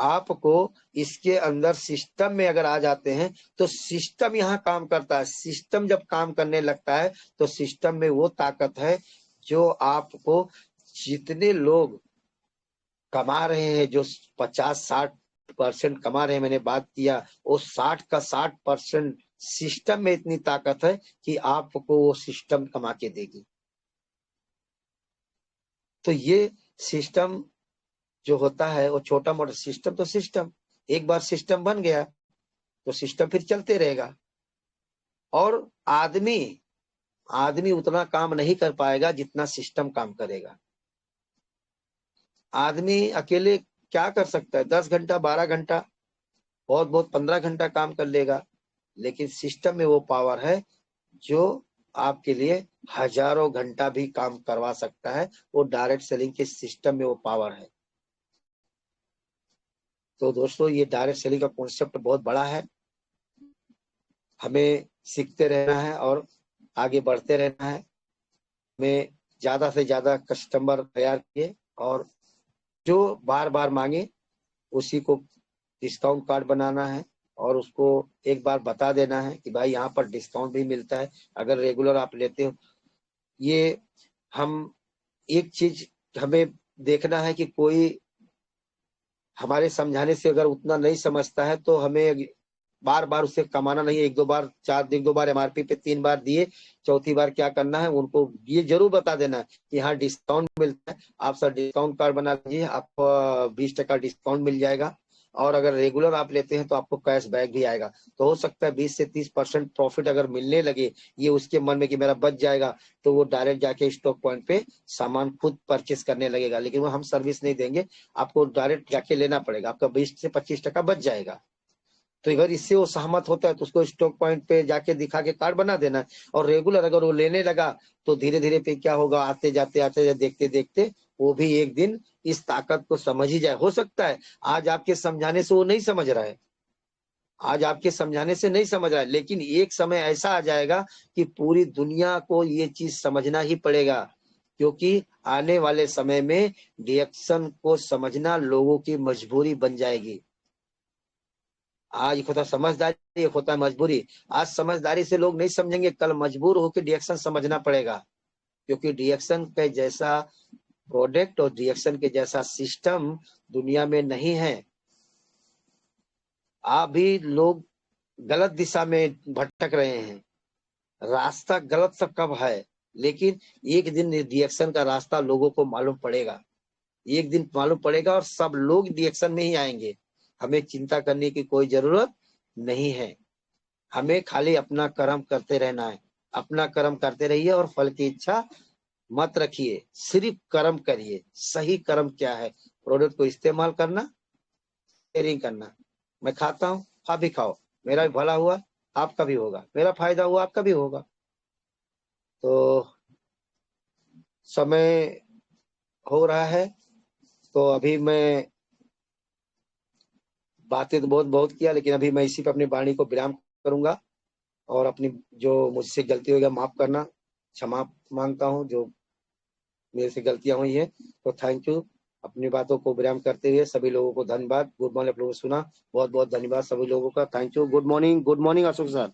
आपको इसके अंदर सिस्टम में अगर आ जाते हैं तो सिस्टम यहाँ काम करता है। सिस्टम जब काम करने लगता है तो सिस्टम में वो ताकत है जो आपको, जितने लोग कमा रहे हैं, जो 50-60% कमा रहे हैं, मैंने बात किया, वो 60 का 60% सिस्टम में इतनी ताकत है कि आपको वो सिस्टम कमा के देगी। तो ये सिस्टम जो होता है वो छोटा मोटा सिस्टम, तो सिस्टम एक बार सिस्टम बन गया तो सिस्टम फिर चलते रहेगा। और आदमी उतना काम नहीं कर पाएगा जितना सिस्टम काम करेगा। आदमी अकेले क्या कर सकता है? 10 घंटा 12 घंटा, बहुत बहुत 15 घंटा काम कर लेगा। लेकिन सिस्टम में वो पावर है जो आपके लिए हजारों घंटा भी काम करवा सकता है। वो डायरेक्ट सेलिंग के सिस्टम में वो पावर है। तो दोस्तों, ये डायरेक्ट सेलिंग का कॉन्सेप्ट बहुत बड़ा है। हमें सीखते रहना है और आगे बढ़ते रहना है। हमें ज्यादा से ज्यादा कस्टमर तैयार किए और जो बार बार मांगे उसी को डिस्काउंट कार्ड बनाना है और उसको एक बार बता देना है कि भाई यहाँ पर डिस्काउंट भी मिलता है अगर रेगुलर आप लेते हो। ये हम एक चीज हमें देखना है कि कोई हमारे समझाने से अगर उतना नहीं समझता है तो हमें बार बार उससे कमाना नहीं है। एक दो बार एमआरपी पे 3 बार दिए, चौथी बार क्या करना है, उनको ये जरूर बता देना है कि हाँ डिस्काउंट मिलता है, आप सर डिस्काउंट कार्ड बना लीजिए, आपको 20% डिस्काउंट मिल जाएगा। और अगर रेगुलर आप लेते हैं तो आपको कैश बैक भी आएगा। तो हो सकता है 20 से 30% प्रॉफिट अगर मिलने लगे, ये उसके मन में कि मेरा बच जाएगा, तो वो डायरेक्ट जाके स्टॉक पॉइंट पे सामान खुद परचेस करने लगेगा। लेकिन वो हम सर्विस नहीं देंगे, आपको डायरेक्ट जाके लेना पड़ेगा, आपका 20 से 25% बच जाएगा। तो अगर इससे वो सहमत होता है तो उसको स्टॉक पॉइंट पे जाके दिखा के कार्ड बना देना है। और रेगुलर अगर वो लेने लगा तो धीरे धीरे पे क्या होगा, आते जाते देखते देखते वो भी एक दिन इस ताकत को समझ ही जाए। हो सकता है आज आपके समझाने से वो नहीं समझ रहा है, आज आपके समझाने से नहीं समझ रहा है, लेकिन एक समय ऐसा आ जाएगा कि पूरी दुनिया को ये चीज समझना ही पड़ेगा। क्योंकि आने वाले समय में रिएक्शन को समझना लोगों की मजबूरी बन जाएगी। आज एक होता समझदारी, एक होता है मजबूरी। आज समझदारी से लोग नहीं समझेंगे, कल मजबूर होकर रिएक्शन समझना पड़ेगा। क्योंकि रिएक्शन के जैसा प्रोडक्ट और रिएक्शन के जैसा सिस्टम दुनिया में नहीं है। अभी लोग गलत दिशा में भटक रहे हैं, रास्ता गलत सा कब है, लेकिन एक दिन रिएक्शन का रास्ता लोगों को मालूम पड़ेगा, एक दिन मालूम पड़ेगा और सब लोग रिएक्शन में ही आएंगे। हमें चिंता करने की कोई जरूरत नहीं है, हमें खाली अपना कर्म करते रहना है। अपना कर्म करते रहिए और फल की इच्छा मत रखिए, सिर्फ कर्म करिए। सही कर्म क्या है? प्रोडक्ट को इस्तेमाल करना, शेयरिंग करना। मैं खाता हूँ, आप भी खाओ, मेरा भी भला हुआ आपका भी होगा, मेरा फायदा हुआ आपका भी होगा। तो समय हो रहा है, तो अभी मैं बातें तो बहुत बहुत किया, लेकिन अभी मैं इसी पर अपनी वाणी को विराम करूंगा। और अपनी जो मुझसे गलती हो गया माफ करना, क्षमा मांगता हूँ जो मेरे से गलतियां हुई है। तो थैंक यू। अपनी बातों को विराम करते हुए सभी लोगों को धन्यवाद। गुड मॉर्निंग, आप लोगों ने सुना, बहुत बहुत धन्यवाद सभी लोगों का। Thank you. Good morning Ashok sir.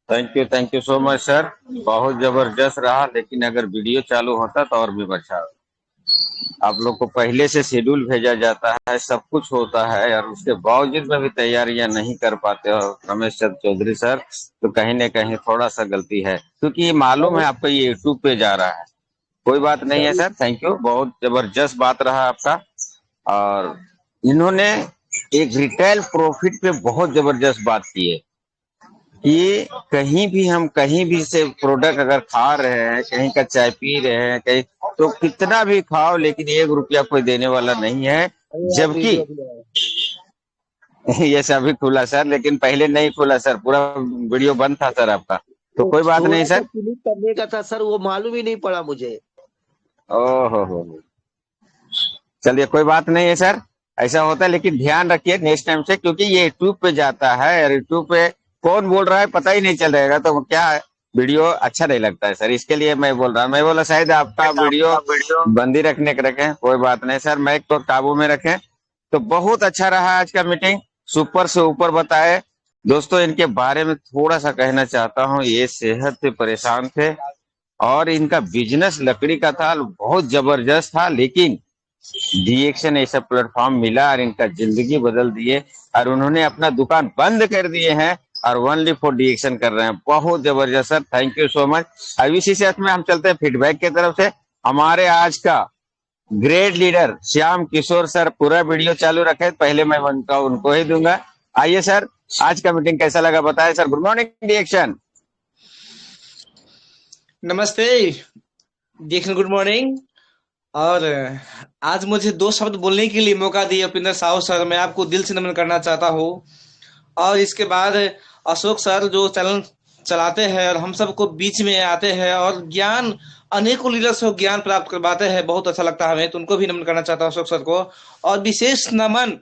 Thank you so much sir. बहुत जबरदस्त रहा, लेकिन अगर वीडियो चालू होता तो और भी अच्छा होता। आप लोग को पहले से शेड्यूल भेजा जाता है, सब कुछ होता है, और उसके बावजूद में भी तैयारियां नहीं कर पाते हो रमेश चंद्र चौधरी सर, तो कहीं न कहीं थोड़ा सा गलती है, क्योंकि ये मालूम है आपका ये यूट्यूब पे जा रहा है। कोई बात नहीं है सर, थैंक यू, बहुत जबरदस्त बात रहा आपका। और इन्होंने एक रिटेल प्रॉफिट पे बहुत जबरदस्त बात की है कि कहीं भी से प्रोडक्ट अगर खा रहे हैं, कहीं का चाय पी रहे हैं, कहीं तो कितना भी खाओ, लेकिन 1 रुपया कोई देने वाला नहीं है। जबकि ये सभी खुला सर, लेकिन पहले नहीं खुला सर, पूरा वीडियो बंद था सर आपका। तो कोई बात नहीं थोड़ा सा सर। क्लिक करने का था सर, वो मालूम ही नहीं पड़ा मुझे। ओहो हो, चलिए कोई बात नहीं है सर, ऐसा होता है, लेकिन ध्यान रखिए नेक्स्ट टाइम से, क्योंकि ये यूट्यूब पे जाता है और यूट्यूब पे कौन बोल रहा है पता ही नहीं चल रहेगा, तो क्या वीडियो अच्छा नहीं लगता है सर, इसके लिए मैं बोल रहा हूँ। मैं बोला शायद आपका वीडियो बंदी रखने के रखें, कोई बात नहीं सर, मैं तो काबू में रखें। तो बहुत अच्छा रहा आज का मीटिंग, सुपर से ऊपर बताए दोस्तों। इनके बारे में थोड़ा सा कहना चाहता हूँ, ये सेहत से परेशान थे और इनका बिजनेस लकड़ी का था, बहुत जबरदस्त था, लेकिन डीएक्शन ऐसा प्लेटफॉर्म मिला और इनका जिंदगी बदल दिए और उन्होंने अपना दुकान बंद कर दिए हैं और ओनली फॉर डीएक्शन कर रहे हैं। बहुत जबरदस्त sir, thank you so much. अब इसी साथ में हम चलते हैं फीडबैक की तरफ से। हमारे आज का great leader Shyam Kishore sir पूरा वीडियो चालू रखे, पहले मैं उनको ही दूंगा। आइए सर, आज का मीटिंग कैसा लगा बताएं सर। Good morning डीएक्शन। नमस्ते डीएक्शन, गुड मॉर्निंग। और आज मुझे 2 शब्द बोलने के लिए मौका दिए उपिंदर साहू सर, मैं आपको दिल से नमन करना चाहता हूँ। और इसके बाद अशोक सर जो चैनल चलाते हैं और हम सबको बीच में आते हैं और ज्ञान, अनेकों लीडर्स को ज्ञान प्राप्त करवाते हैं, बहुत अच्छा लगता है हमें, तो उनको भी नमन करना चाहता हूँ अशोक सर को। और विशेष नमन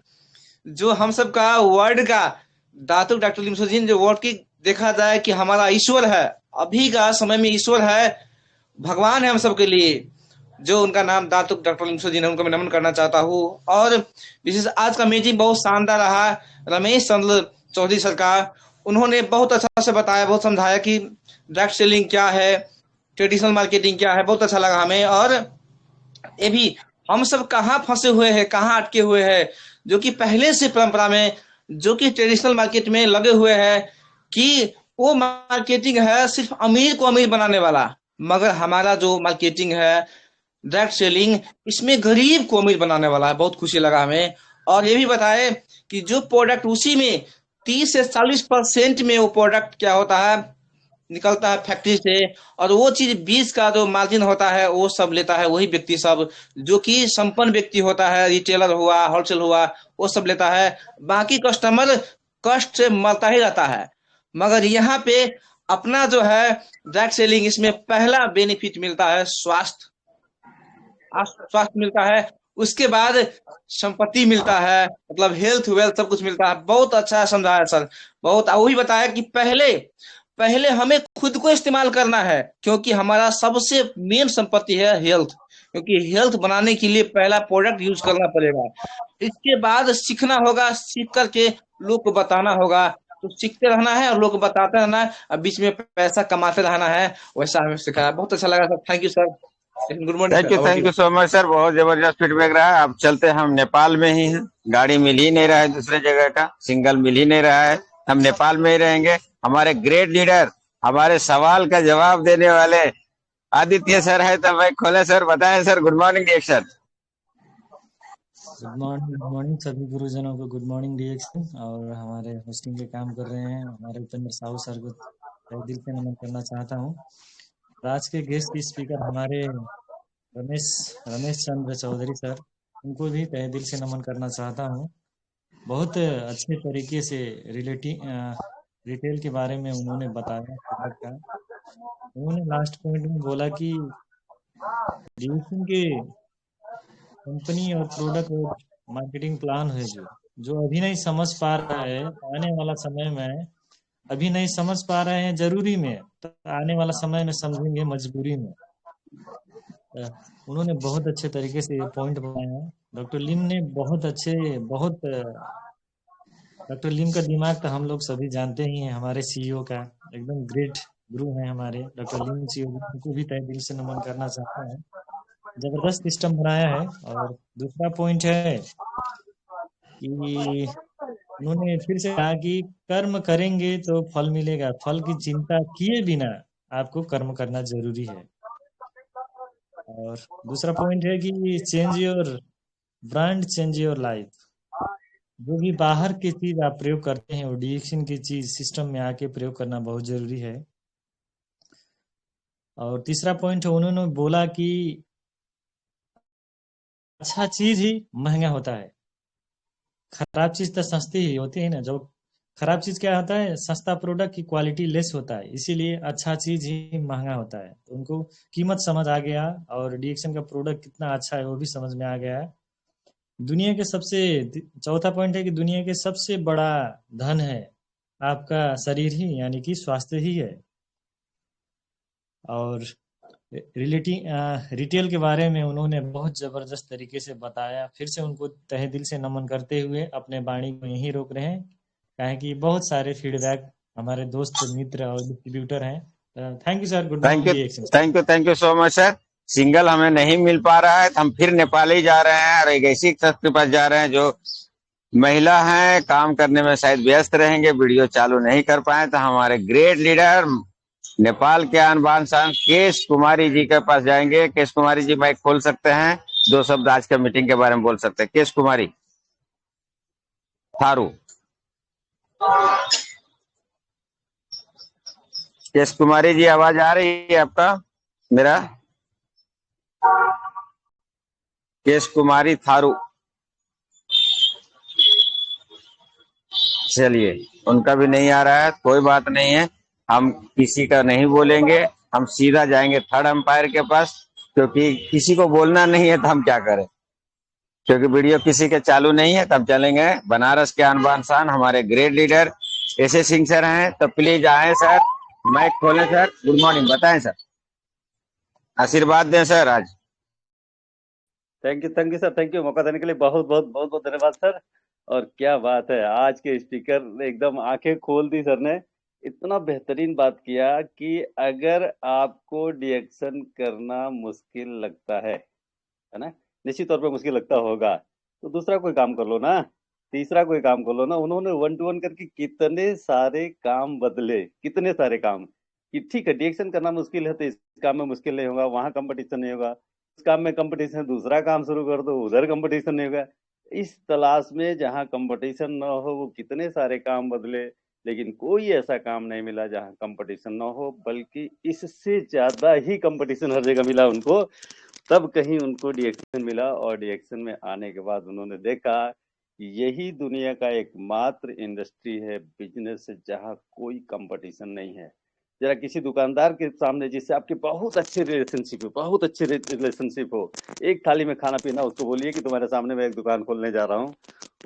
जो हम सब का वर्ड का दातुक डॉक्टर लिमसोजीन, जो वर्ड की देखा जाए कि हमारा ईश्वर है, अभी का समय में ईश्वर है, भगवान है हम सब के लिए, जो उनका नाम दातुक डॉक्टर लिमसोजीन है, उनको मैं नमन करना चाहता हूँ। और विशेष आज का मीटिंग बहुत शानदार रहा। रमेश चंद्र चौधरी सर का, उन्होंने बहुत अच्छा से बताया, बहुत समझाया कि डायरेक्ट सेलिंग क्या है, ट्रेडिशनल मार्केटिंग क्या है, बहुत अच्छा लगा हमें। और ये भी हम सब कहाँ फंसे हुए हैं, कहाँ अटके हुए हैं, जो कि पहले से परंपरा में, जो कि ट्रेडिशनल मार्केट में लगे हुए हैं कि वो मार्केटिंग है सिर्फ अमीर को अमीर बनाने वाला, मगर हमारा जो मार्केटिंग है डायरेक्ट सेलिंग, इसमें गरीब को अमीर बनाने वाला है। बहुत खुशी लगा हमें। और ये भी बताए कि जो प्रोडक्ट उसी में 30 से 40% में वो प्रोडक्ट क्या होता है, निकलता है फैक्ट्री से, और वो चीज 20 का जो मार्जिन होता है वो सब लेता है वही व्यक्ति सब, जो कि संपन्न व्यक्ति होता है, रिटेलर हुआ, होलसेल हुआ, वो सब लेता है। बाकी कस्टमर कष्ट से मरता ही रहता है। मगर यहाँ पे अपना जो है डायरेक्ट सेलिंग, इसमें पहला बेनिफिट मिलता है स्वास्थ्य, स्वास्थ्य मिलता है, उसके बाद संपत्ति मिलता है, मतलब हेल्थ वेल्थ सब कुछ मिलता है। बहुत अच्छा समझाया सर, बहुत। वही बताया कि पहले पहले हमें खुद को इस्तेमाल करना है, क्योंकि हमारा सबसे मेन संपत्ति है हेल्थ, क्योंकि हेल्थ बनाने के लिए पहला प्रोडक्ट यूज करना पड़ेगा। इसके बाद सीखना होगा, सीख करके लोग को बताना होगा। तो सीखते रहना है और लोग को बताते रहना है, और बीच में पैसा कमाते रहना है, वैसा हमें सिखाया। बहुत अच्छा लगा sir, thank you sir, good morning sir. Thank you so much sir, बहुत जबरदस्त फीडबैक रहा। अब चलते हैं, हम नेपाल में ही हैं, गाड़ी मिल ही नहीं रहा है दूसरे जगह का, सिंगल मिल ही नहीं रहा है, हम नेपाल में ही रहेंगे। हमारे ग्रेट लीडर, हमारे सवाल का जवाब देने वाले आदित्य सर है, तो भाई खोले सर, बताएं सर। गुड मॉर्निंग डीएक्शन। गुड मॉर्निंग सभी गुरुजनों को, गुड मॉर्निंग डीएक्शन। और हमारे होस्टिंग के काम कर रहे हैं हमारे उपेंद्र साहू सर को तहे दिल से नमन करना चाहता हूँ। आज के गेस्ट स्पीकर हमारे रमेश चंद्र चौधरी सर, उनको भी तहे दिल से नमन करना चाहता हूँ। बहुत अच्छे तरीके से रिटेल के बारे में उन्होंने बताया प्रोडक्ट का। उन्होंने लास्ट पॉइंट में बोला कि डीएक्शन के कंपनी और प्रोडक्ट और मार्केटिंग प्लान है जो अभी नहीं समझ पा रहा है, आने वाला समय में, अभी नहीं समझ पा रहे हैं जरूरी में, तो आने वाला समय में समझेंगे मजबूरी में। उन्होंने बहुत अच्छे तरीके से ये पॉइंट बनाया। डॉक्टर लिम ने डॉक्टर लिम का दिमाग तो हम लोग सभी जानते ही हैं, हमारे सीईओ का एकदम ग्रेट गुरु हैं हमारे डॉक्टर लिम सीईओ, उनको भी तहे दिल से नमन करना चाहता है। जबरदस्त सिस्टम बनाया है। और दूसरा पॉइंट है कि उन्होंने फिर से कहा कि कर्म करेंगे तो फल मिलेगा, फल की चिंता किए बिना आपको कर्म करना जरूरी है। और दूसरा पॉइंट है कि change your brand, change your life. जो भी बाहर की चीज आप प्रयोग करते हैं वो डीएक्शन की चीज सिस्टम में आके प्रयोग करना बहुत जरूरी है। और तीसरा पॉइंट है, उन्होंने बोला कि अच्छा चीज ही महंगा होता है, खराब चीज तो सस्ती ही होती है ना। जो खराब चीज क्या होता है, सस्ता प्रोडक्ट की क्वालिटी लेस होता है, इसीलिए अच्छा चीज ही महंगा होता है। तो उनको कीमत समझ आ गया और डीएक्शन का प्रोडक्ट कितना अच्छा है वो भी समझ में आ गया। दुनिया के चौथा पॉइंट है कि दुनिया के सबसे बड़ा धन है आपका शरीर ही, यानी कि स्वास्थ्य ही है। और रिटेल के बारे में उन्होंने बहुत ज़बरदस्त तरीके से बताया। फिर से उनको तहे दिल से नमन करते हुए अपने वाणी को यहीं रोक रहे हैं, काहे कि बहुत सारे फीडबैक हमारे दोस्त मित्र और डिस्ट्रीब्यूटर हैं। Thank you sir, good thank morning you, reaction. Thank you so much sir. Single हमें नहीं मिल पा रहा है तो हम फिर नेपाल ही जा रहे हैं और एक ऐसी शख्स के पास जा रहे हैं जो महिला हैं, काम करने में शायद व्यस्त रहेंगे, वीडियो चालू नहीं कर पाए, तो हमारे ग्रेट लीडर नेपाल के आन बान शान केश कुमारी जी के पास जाएंगे। केश कुमारी जी माइक खोल सकते हैं, 2 शब्द आज के मीटिंग के बारे में बोल सकते हैं। केश कुमारी थारू। केश कुमारी जी आवाज आ रही है आपका मेरा? केश कुमारी थारू, चलिए उनका भी नहीं आ रहा है, कोई बात नहीं है, हम किसी का नहीं बोलेंगे, हम सीधा जाएंगे थर्ड अंपायर के पास, क्योंकि किसी को बोलना नहीं है तो हम क्या करें, क्योंकि वीडियो किसी के चालू नहीं है। तब चलेंगे बनारस के अनबान शान हमारे great leader S Singh sir हैं, तो प्लीज आए सर, माइक खोलें सर। गुड मॉर्निंग, बताएं सर, आशीर्वाद दें सर आज। Thank you sir, thank you. मौका देने के लिए बहुत बहुत बहुत बहुत धन्यवाद सर। और क्या बात है, आज के स्पीकर ने एकदम आंखें खोल दी सर ने। इतना बेहतरीन बात किया कि अगर आपको रिएक्शन करना मुश्किल लगता है ना, निश्चित तौर पे मुश्किल लगता होगा, तो दूसरा कोई काम कर लो ना, तीसरा कोई काम कर लो ना। उन्होंने 1 to 1 करके कितने सारे काम बदले, कितने सारे काम, कि ठीक है रिएक्शन करना मुश्किल है तो इस काम में मुश्किल नहीं होगा, वहां कंपटीशन नहीं होगा, इस काम में कंपटीशन है, दूसरा काम शुरू कर दो, उधर कंपटीशन नहीं होगा। इस तलाश में जहां कंपटीशन न हो वो कितने सारे काम बदले, लेकिन कोई ऐसा काम नहीं मिला जहां कंपटीशन न हो, बल्कि इससे ज्यादा ही कंपटीशन हर जगह मिला उनको। तब कहीं उनको रिएक्शन मिला, और रिएक्शन में आने के बाद उन्होंने देखा कि यही दुनिया का एकमात्र इंडस्ट्री है, बिजनेस है, जहां कोई कंपटीशन नहीं है। जरा किसी दुकानदार के सामने जिससे आपके बहुत अच्छे रिलेशनशिप हो, बहुत अच्छे रिलेशनशिप हो, एक थाली में खाना पीना, उसको बोलिए कि तुम्हारे सामने मैं एक दुकान खोलने जा रहा हूँ,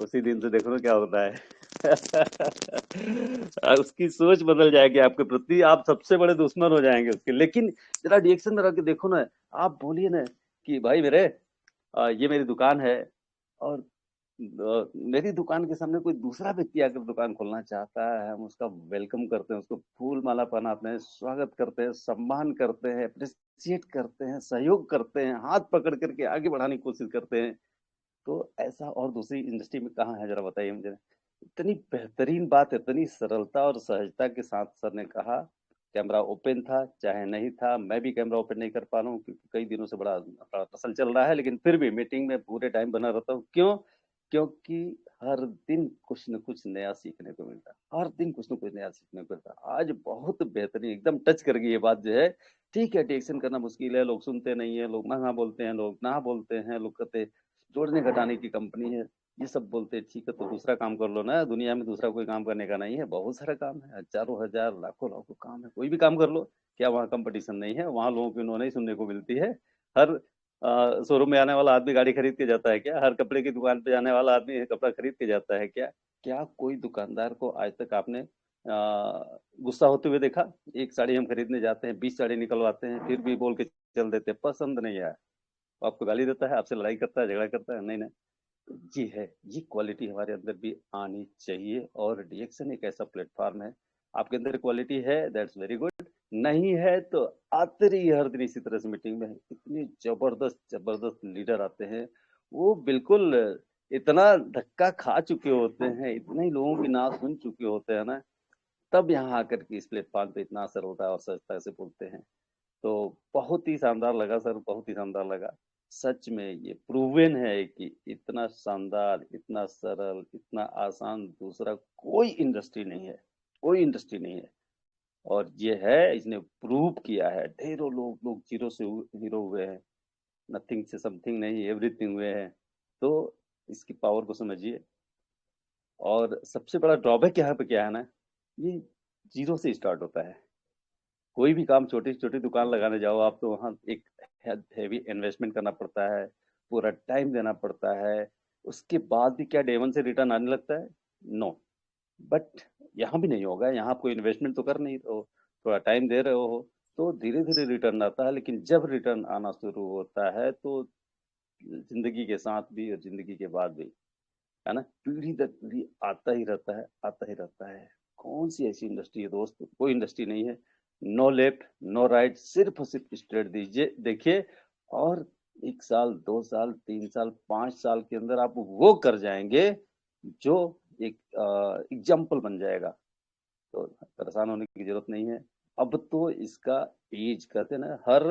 उसी दिन से देखो क्या होता है। उसकी सोच बदल जाएगी आपके प्रति, आप सबसे बड़े दुश्मन हो जाएंगे उसके। लेकिन जरा रिएक्शन में रह के देखो ना, आप बोलिए ना कि भाई मेरे ये मेरी दुकान है, और मेरी दुकान के सामने कोई दूसरा व्यक्ति आकर दुकान खोलना चाहता है, हम उसका वेलकम करते हैं, उसको फूल माला पहनाते हैं, स्वागत करते हैं, सम्मान करते हैं, अप्रिशिएट करते हैं, सहयोग करते हैं, हाथ पकड़ करके आगे बढ़ाने की कोशिश करते हैं। तो ऐसा और दूसरी इंडस्ट्री में कहाँ है, जरा बताइए मुझे। इतनी बेहतरीन बात, इतनी सरलता और सहजता के साथ सर ने कहा। कैमरा ओपन था चाहे नहीं था, मैं भी कैमरा ओपन नहीं कर पा रहा हूँ क्योंकि कई दिनों से बड़ा बड़ा टसल चल रहा है, लेकिन फिर भी मीटिंग में पूरे टाइम बना रहता हूँ। क्यों? क्योंकि हर दिन कुछ न कुछ नया सीखने को मिलता है, हर दिन कुछ न कुछ नया सीखने को मिलता है। आज बहुत बेहतरीन एकदम टच कर गई ये बात जो है। ठीक है रिएक्शन करना मुश्किल है, लोग सुनते नहीं है, लोग महंगा बोलते हैं, लोग ना बोलते हैं, लोग कहते हैं जोड़ने घटाने की कंपनी है, ये सब बोलते हैं। ठीक है तो दूसरा काम कर लो ना, दुनिया में दूसरा कोई काम करने का नहीं है, बहुत सारा काम है, हजारों हजार लाखों लाखों काम है, कोई भी काम कर लो। क्या वहाँ कंपटीशन नहीं है? वहाँ लोगों की उन्होंने सुनने को मिलती है। हर शोरूम में आने वाला आदमी गाड़ी खरीद के जाता है क्या? हर कपड़े की दुकान पे जाने वाला आदमी कपड़ा खरीद के जाता है क्या? क्या कोई दुकानदार को आज तक आपने गुस्सा होते हुए देखा? एक साड़ी हम खरीदने जाते हैं, 20 साड़ी निकलवाते हैं, फिर भी बोल के चल देते हैं पसंद नहीं आया, तो आपको गाली देता है, आपसे लड़ाई करता है, झगड़ा करता है? नहीं नहीं, जी है, ये क्वालिटी हमारे अंदर भी आनी चाहिए। और रिएक्शन एक ऐसा प्लेटफॉर्म है, आपके अंदर क्वालिटी है, दैट्स वेरी गुड। नहीं है तो आते रहिए हर दिन इसी तरह से मीटिंग में। इतने जबरदस्त जबरदस्त लीडर आते हैं, वो बिल्कुल इतना धक्का खा चुके होते हैं, इतने ही लोगों की ना सुन चुके होते हैं ना, तब यहाँ आकर के इस प्लेटफॉर्म पे इतना असर होता है और सहजता से बोलते हैं। तो बहुत ही शानदार लगा सर, बहुत ही शानदार लगा। सच में ये प्रूवन है कि इतना शानदार, इतना सरल, इतना आसान दूसरा कोई इंडस्ट्री नहीं है, कोई इंडस्ट्री नहीं है। और ये है, इसने प्रूव किया है। ढेरों लोग जीरो से हीरो हुए हैं, नथिंग से समथिंग नहीं, एवरीथिंग हुए हैं। तो इसकी पावर को समझिए। और सबसे बड़ा ड्रॉबैक यहाँ पे क्या है ना, ये जीरो से स्टार्ट होता है। कोई भी काम, छोटी छोटी दुकान लगाने जाओ आप, तो वहाँ एक हैवी इन्वेस्टमेंट करना पड़ता है, पूरा टाइम देना पड़ता है। उसके बाद भी क्या डे वन से रिटर्न आने लगता है? नो। बट यहाँ भी नहीं होगा, यहाँ आप कोई इन्वेस्टमेंट तो कर नहीं रहे हो, थोड़ा टाइम दे रहे हो, तो धीरे धीरे रिटर्न आता है, लेकिन जब रिटर्न आना शुरू होता है तो जिंदगी के साथ भी और जिंदगी के बाद भी, है ना, पीढ़ी दर पीढ़ी आता ही रहता है, आता ही रहता है। कौन सी ऐसी इंडस्ट्री है दोस्त, कोई इंडस्ट्री नहीं है, नो लेफ्ट नो राइट, सिर्फ और सिर्फ स्ट्रेट दीजिए, देखिए, और 1 साल 2 साल 3 साल 5 साल के अंदर आप वो कर जाएंगे जो एक एग्जाम्पल बन जाएगा। तो परेशान होने की जरूरत नहीं है। अब तो इसका एज कहते हैं ना, हर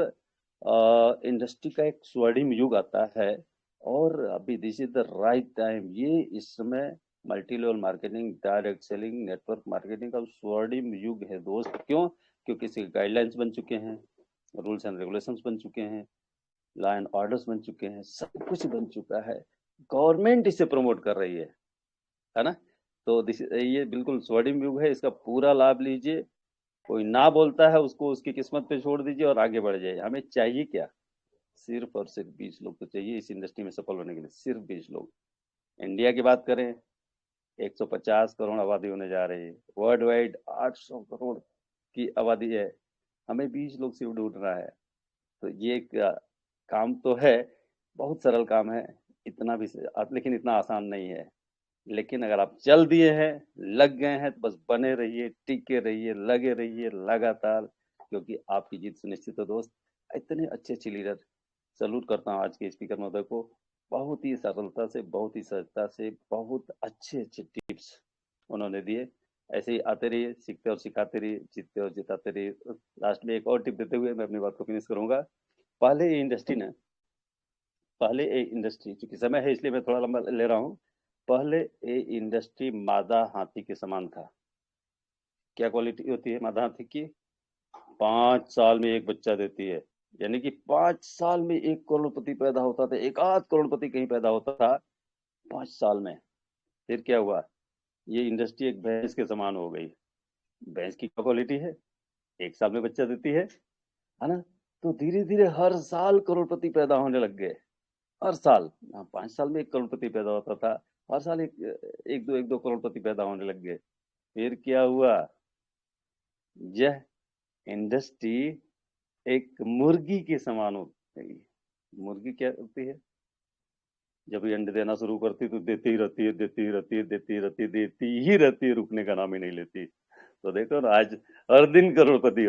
इंडस्ट्री का एक स्वर्णिम युग आता है, और अभी this is the right time. ये इस समय multi level marketing, direct selling, network marketing का स्वर्णिम युग है दोस्त। क्यों? क्योंकि इसके गाइडलाइंस बन चुके हैं, रूल्स एंड रेगुलेशंस बन चुके हैं, लॉ एंड ऑर्डर्स बन चुके हैं, सब कुछ बन चुका है, गवर्नमेंट इसे प्रमोट कर रही है ना। तो ये बिल्कुल स्वर्णिम युग है, इसका पूरा लाभ लीजिए। कोई ना बोलता है उसको उसकी किस्मत पे छोड़ दीजिए और आगे बढ़ जाइए। हमें चाहिए क्या? सिर्फ और सिर्फ 20 लोग तो चाहिए इस इंडस्ट्री में सफल होने के लिए, सिर्फ 20 लोग। इंडिया की बात करें, 150 करोड़ आबादी होने जा रही है, वर्ल्ड वाइड 800 करोड़ की आबादी है, हमें 20 लोग सिर्फ ढूंढना है। तो ये एक काम तो है, बहुत सरल काम है, इतना भी, लेकिन इतना आसान नहीं है। लेकिन अगर आप चल दिए हैं, लग गए हैं, तो बस बने रहिए, टिके रहिए, लगे रहिए लगातार, क्योंकि आपकी जीत सुनिश्चित है दोस्त। इतने अच्छे अच्छे लीडर, सैल्यूट करता हूँ आज के स्पीकर महोदय को, बहुत ही सरलता से, बहुत ही सहजता से, बहुत अच्छे अच्छे टिप्स उन्होंने दिए। ऐसे ही आते रहिए, सीखते और सिखाते रहिए, जीतते और जिताते रहिए। लास्ट में एक और टिप देते हुए मैं अपनी बात को फिनिश करूंगा। पहले ये इंडस्ट्री ना, पहले ये इंडस्ट्री, चूंकि समय है इसलिए मैं थोड़ा लंबा ले रहा हूँ, पहले ये इंडस्ट्री मादा हाथी के समान था। क्या क्वालिटी होती है मादा हाथी की? 5 साल में एक बच्चा देती है, यानी कि 5 साल में एक करोड़पति पैदा होता था, एक आध करोड़पति कहीं पैदा होता था 5 साल में। फिर क्या हुआ? ये इंडस्ट्री एक भैंस के समान हो गई। भैंस की क्या क्वालिटी है? 1 साल में बच्चा देती है ना। तो धीरे धीरे हर साल करोड़पति पैदा होने लग गए, हर साल। 5 साल में एक करोड़पति पैदा होता था, हर साल एक दो करोड़पति पैदा होने लग गए। फिर क्या हुआ? यह इंडस्ट्री एक मुर्गी के समान हो गई। मुर्गी क्या होती है? जब ये अंडे देना शुरू करती तो देती ही रहती है, देती ही रहती है, देती ही रहती है, देती ही रहती है, रुकने का नाम ही नहीं लेती। तो देखो ना, आज हर दिन करोड़पति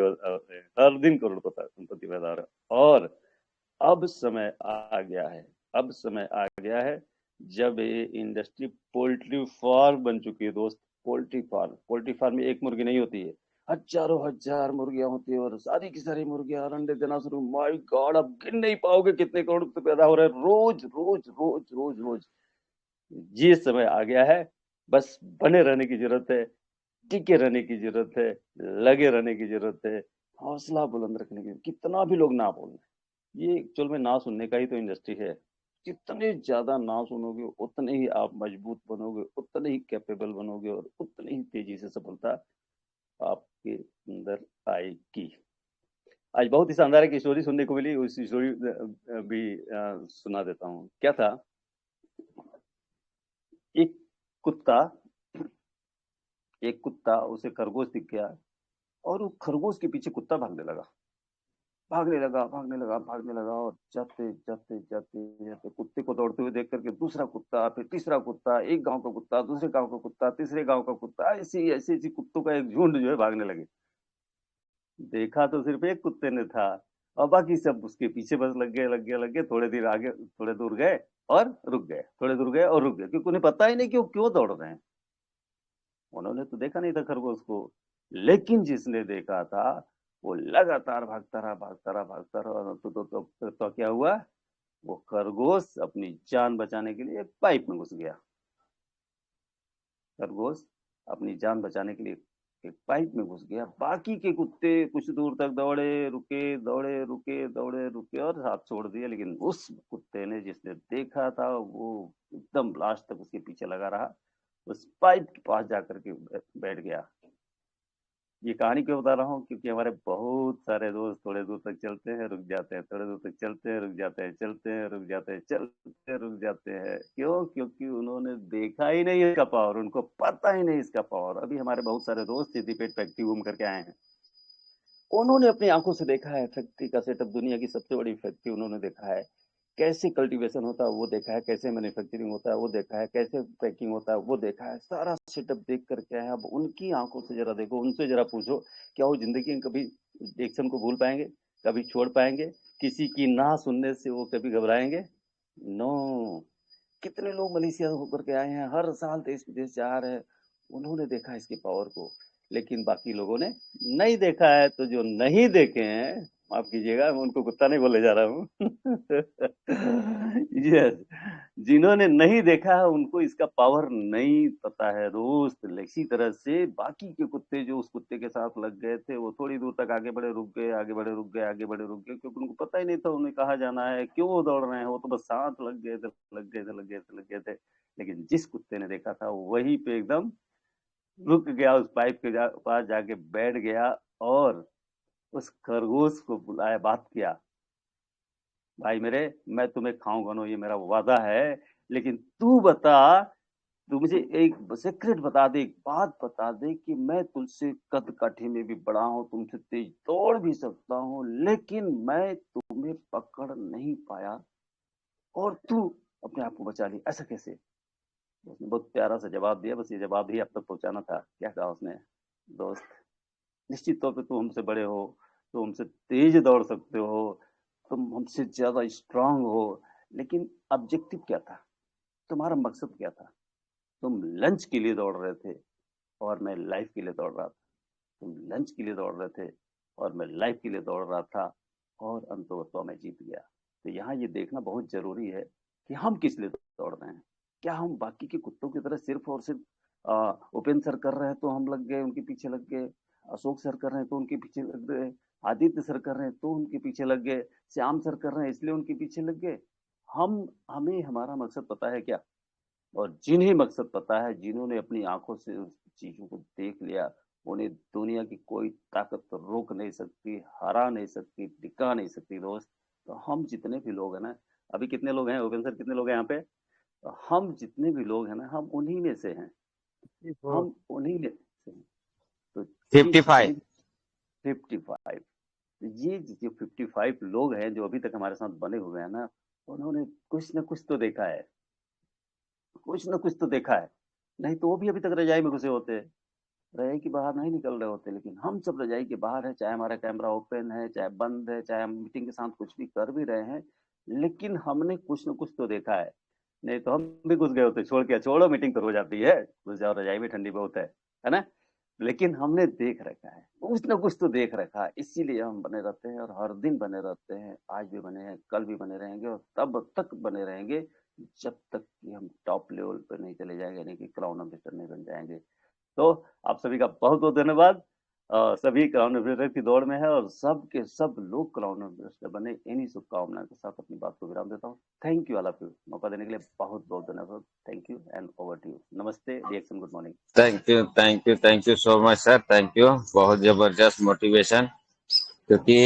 हर दिन करोड़पति पैदा हो रहा है। और अब समय आ गया है, अब समय आ गया है जब ये इंडस्ट्री पोल्ट्री फार्म बन चुकी है दोस्त। पोल्ट्री फार्म में एक मुर्गी नहीं होती है, हजारों हजार मुर्गियां होती है, और सारी की सारी मुर्गियां अंडे देना शुरू। माय गॉड, अब गिन नहीं पाओगे कितने करोड़ तो पैदा हो रहे हैं रोज रोज रोज रोज रोज। ये समय आ गया है, बस बने रहने की जरूरत है, टिके रहने की जरूरत है, लगे रहने की जरूरत है, हौसला बुलंद रखने की। कितना भी लोग ना बोले, ये एक्चुअल में ना सुनने का ही तो इंडस्ट्री है। जितने ज्यादा ना सुनोगे उतने ही आप मजबूत बनोगे, उतने ही कैपेबल बनोगे, और उतनी ही तेजी से सफलता आपके अंदर आएगी। आज बहुत ही शानदार एक स्टोरी सुनने को मिली, उस स्टोरी भी सुना देता हूँ। क्या था? एक कुत्ता उसे खरगोश दिख गया, और वो खरगोश के पीछे कुत्ता भागने लगा, भागने लगा, भागने लगा, भागने लगा, और जाते जाते जाते जाते कुत्ते को दौड़ते हुए देख करके दूसरा कुत्ता, फिर तीसरा कुत्ता, एक गांव का कुत्ता, दूसरे गांव का कुत्ता, तीसरे गांव का कुत्ता, ऐसी ऐसी ऐसी कुत्तों का एक झुंड जो है भागने लगे। देखा तो सिर्फ एक कुत्ते ने था, और बाकी सब उसके पीछे बस लग गए। थोड़े देर आगे, थोड़े दूर गए और रुक गए, थोड़े दूर गए और रुक गए, क्योंकि उन्हें पता ही नहीं कि वो क्यों दौड़ रहे हैं। उन्होंने तो देखा नहीं था खरगोश को, लेकिन जिसने देखा था वो लगातार भागता रहा, भागता रहा, भागता रहा। तो क्या हुआ? वो खरगोश अपनी जान बचाने के लिए एक पाइप में घुस गया। खरगोश अपनी जान बचाने के लिए एक पाइप में घुस गया। बाकी के कुत्ते कुछ दूर तक दौड़े, रुके, दौड़े, रुके, दौड़े, रुके, और हाथ छोड़ दिया। लेकिन उस कुत्ते ने, जिसने देखा था, वो एकदम लास्ट तक उसके पीछे लगा रहा, उस पाइप के पास जाकर के बैठ गया। ये कहानी क्यों बता रहा हूँ? क्योंकि हमारे बहुत सारे दोस्त थोड़े दूर तक चलते हैं, रुक जाते हैं, थोड़े दूर तक चलते हैं, रुक जाते हैं, चलते हैं, रुक जाते हैं, चलते हैं, रुक जाते हैं। क्यों? क्योंकि उन्होंने देखा ही नहीं इसका पावर, उनको पता ही नहीं इसका पावर। अभी हमारे बहुत सारे दोस्त सिद्धिपेट फैक्ट्री घूम करके आए हैं, उन्होंने अपनी आंखों से देखा है फैक्ट्री का सेटअप, दुनिया की सबसे बड़ी फैक्ट्री उन्होंने देखा है, कैसे कल्टीवेशन होता है वो देखा है, कैसे मैन्युफैक्चरिंग होता है वो देखा है, कैसे पैकिंग होता है वो देखा है, सारा सेटअप देख कर के आए हैं। अब उनकी आंखों से जरा देखो, उनसे जरा पूछो, क्या वो जिंदगी में कभी एक्शन को भूल पाएंगे, कभी छोड़ पाएंगे, किसी की ना सुनने से वो कभी घबराएंगे? नो। कितने लोग मलेशिया होकर के आए हैं, हर साल देश विदेश जा रहे हैं, उन्होंने देखा इसकी पावर को, लेकिन बाकी लोगों ने नहीं देखा है। तो जो नहीं देखे हैं, माफ कीजिएगा मैं उनको कुत्ता नहीं बोले जा रहा हूँ यस, जिन्होंने नहीं देखा है उनको इसका पावर नहीं पता है दोस्त। इसी तरह से बाकी के कुत्ते जो उस कुत्ते के साथ लग गए थे, वो थोड़ी दूर तक आगे बढ़े, रुक गए, आगे बढ़े, रुक गए, आगे बढ़े, रुक गए, क्योंकि उनको पता ही नहीं था उन्हें कहाँ जाना है, क्यों वो दौड़ रहे हैं, वो तो बस साथ लग गए थे, लग गए थे, लग गए थे, लग गए थे। लेकिन जिस कुत्ते ने देखा था वहीं पे एकदम रुक गया, उस पाइप के पास जाके बैठ गया और उस खरगोश को बुलाया, बात किया, भाई मेरे, मैं तुम्हें खाऊंगा ना, ये मेरा वादा है, लेकिन तू बता, तू मुझे एक सीक्रेट बता दे, एक बात बता दे कि मैं तुझसे कद काठी में भी बड़ा हूँ, तुमसे तेज दौड़ भी सकता हूँ, लेकिन मैं तुम्हें पकड़ नहीं पाया और तू अपने आप को बचा ली, ऐसा कैसे? उसने बहुत प्यारा सा जवाब दिया, बस ये जवाब ही आप तक पहुंचाना था। क्या कहा उसने? दोस्त, निश्चित तौर पे तुम हमसे बड़े हो, तुम हमसे तेज दौड़ सकते हो, तुम हमसे ज्यादा स्ट्रांग हो, लेकिन ऑब्जेक्टिव क्या था? तुम्हारा मकसद क्या था? तुम लंच के लिए दौड़ रहे थे और मैं लाइफ के लिए दौड़ रहा था। तुम लंच के लिए दौड़ रहे थे और मैं लाइफ के लिए दौड़ रहा था, और अंततः मैं जीत गया। तो यहाँ ये देखना बहुत जरूरी है कि हम किस लिए दौड़ रहे हैं। क्या हम बाकी के कुत्तों की तरह सिर्फ और सिर्फ उपेंद्र सर कर रहे हैं तो हम लग गए, उनके पीछे लग गए, अशोक सर कर रहे हैं तो उनके पीछे लग गए, आदित्य सर कर रहे हैं तो उनके पीछे लग गए, श्याम सर कर रहे हैं इसलिए उनके पीछे लग गए? हमें हमारा मकसद पता है क्या? और जिन्हें मकसद पता है, जिन्होंने अपनी आंखों से उस चीजों को देख लिया, उन्हें दुनिया की कोई ताकत तो रोक नहीं सकती, हरा नहीं सकती, टिका नहीं सकती दोस्त। तो हम जितने भी लोग हैं ना, अभी कितने लोग हैं ओपेन सर, कितने लोग हैं यहाँ पे? तो हम जितने भी लोग हैं ना, हम उन्हीं में से हैं, हम उन्हीं में से हैं। तो ये 55। जितने 55, ये जो 55 लोग हैं जो अभी तक हमारे साथ बने हुए हैं ना, उन्होंने कुछ ना कुछ तो देखा है, कुछ ना कुछ तो देखा है, नहीं तो वो भी अभी तक रजाई में घुसे होते, रजाई के बाहर नहीं निकल रहे होते। लेकिन हम सब रजाई के बाहर है, चाहे हमारा कैमरा ओपन है, चाहे बंद है, चाहे हम मीटिंग के साथ कुछ भी कर भी रहे हैं, लेकिन हमने कुछ ना कुछ तो देखा है। नहीं तो हम भी घुस गए होते, छोड़ के छोड़ो, मीटिंग तो हो जाती है, घुस जाओ, रजाई में ठंडी बहुत है ना? लेकिन हमने देख रखा है, कुछ ना कुछ तो देख रखा है, इसीलिए हम बने रहते हैं और हर दिन बने रहते हैं। आज भी बने हैं, कल भी बने रहेंगे और तब तक बने रहेंगे जब तक कि हम टॉप लेवल पर नहीं चले जाएंगे, यानी कि क्राउन एम्बेसडर नहीं बन जाएंगे। तो आप सभी का बहुत बहुत धन्यवाद। सभी क्राउन एम्बेसडर की दौड़ में है और सब के सब लोग क्राउन एम्बेसडर बने, इन्हीं शुभकामनाओं के साथ अपनी बात को विराम देता हूँ। Thank you all of you, मौका देने के लिए बहुत बहुत धन्यवाद। Thank you and over to you. नमस्ते, रिएक्शन, good morning. Thank you, thank you, thank you so much sir, thank you. बहुत जबरदस्त मोटिवेशन। क्योंकि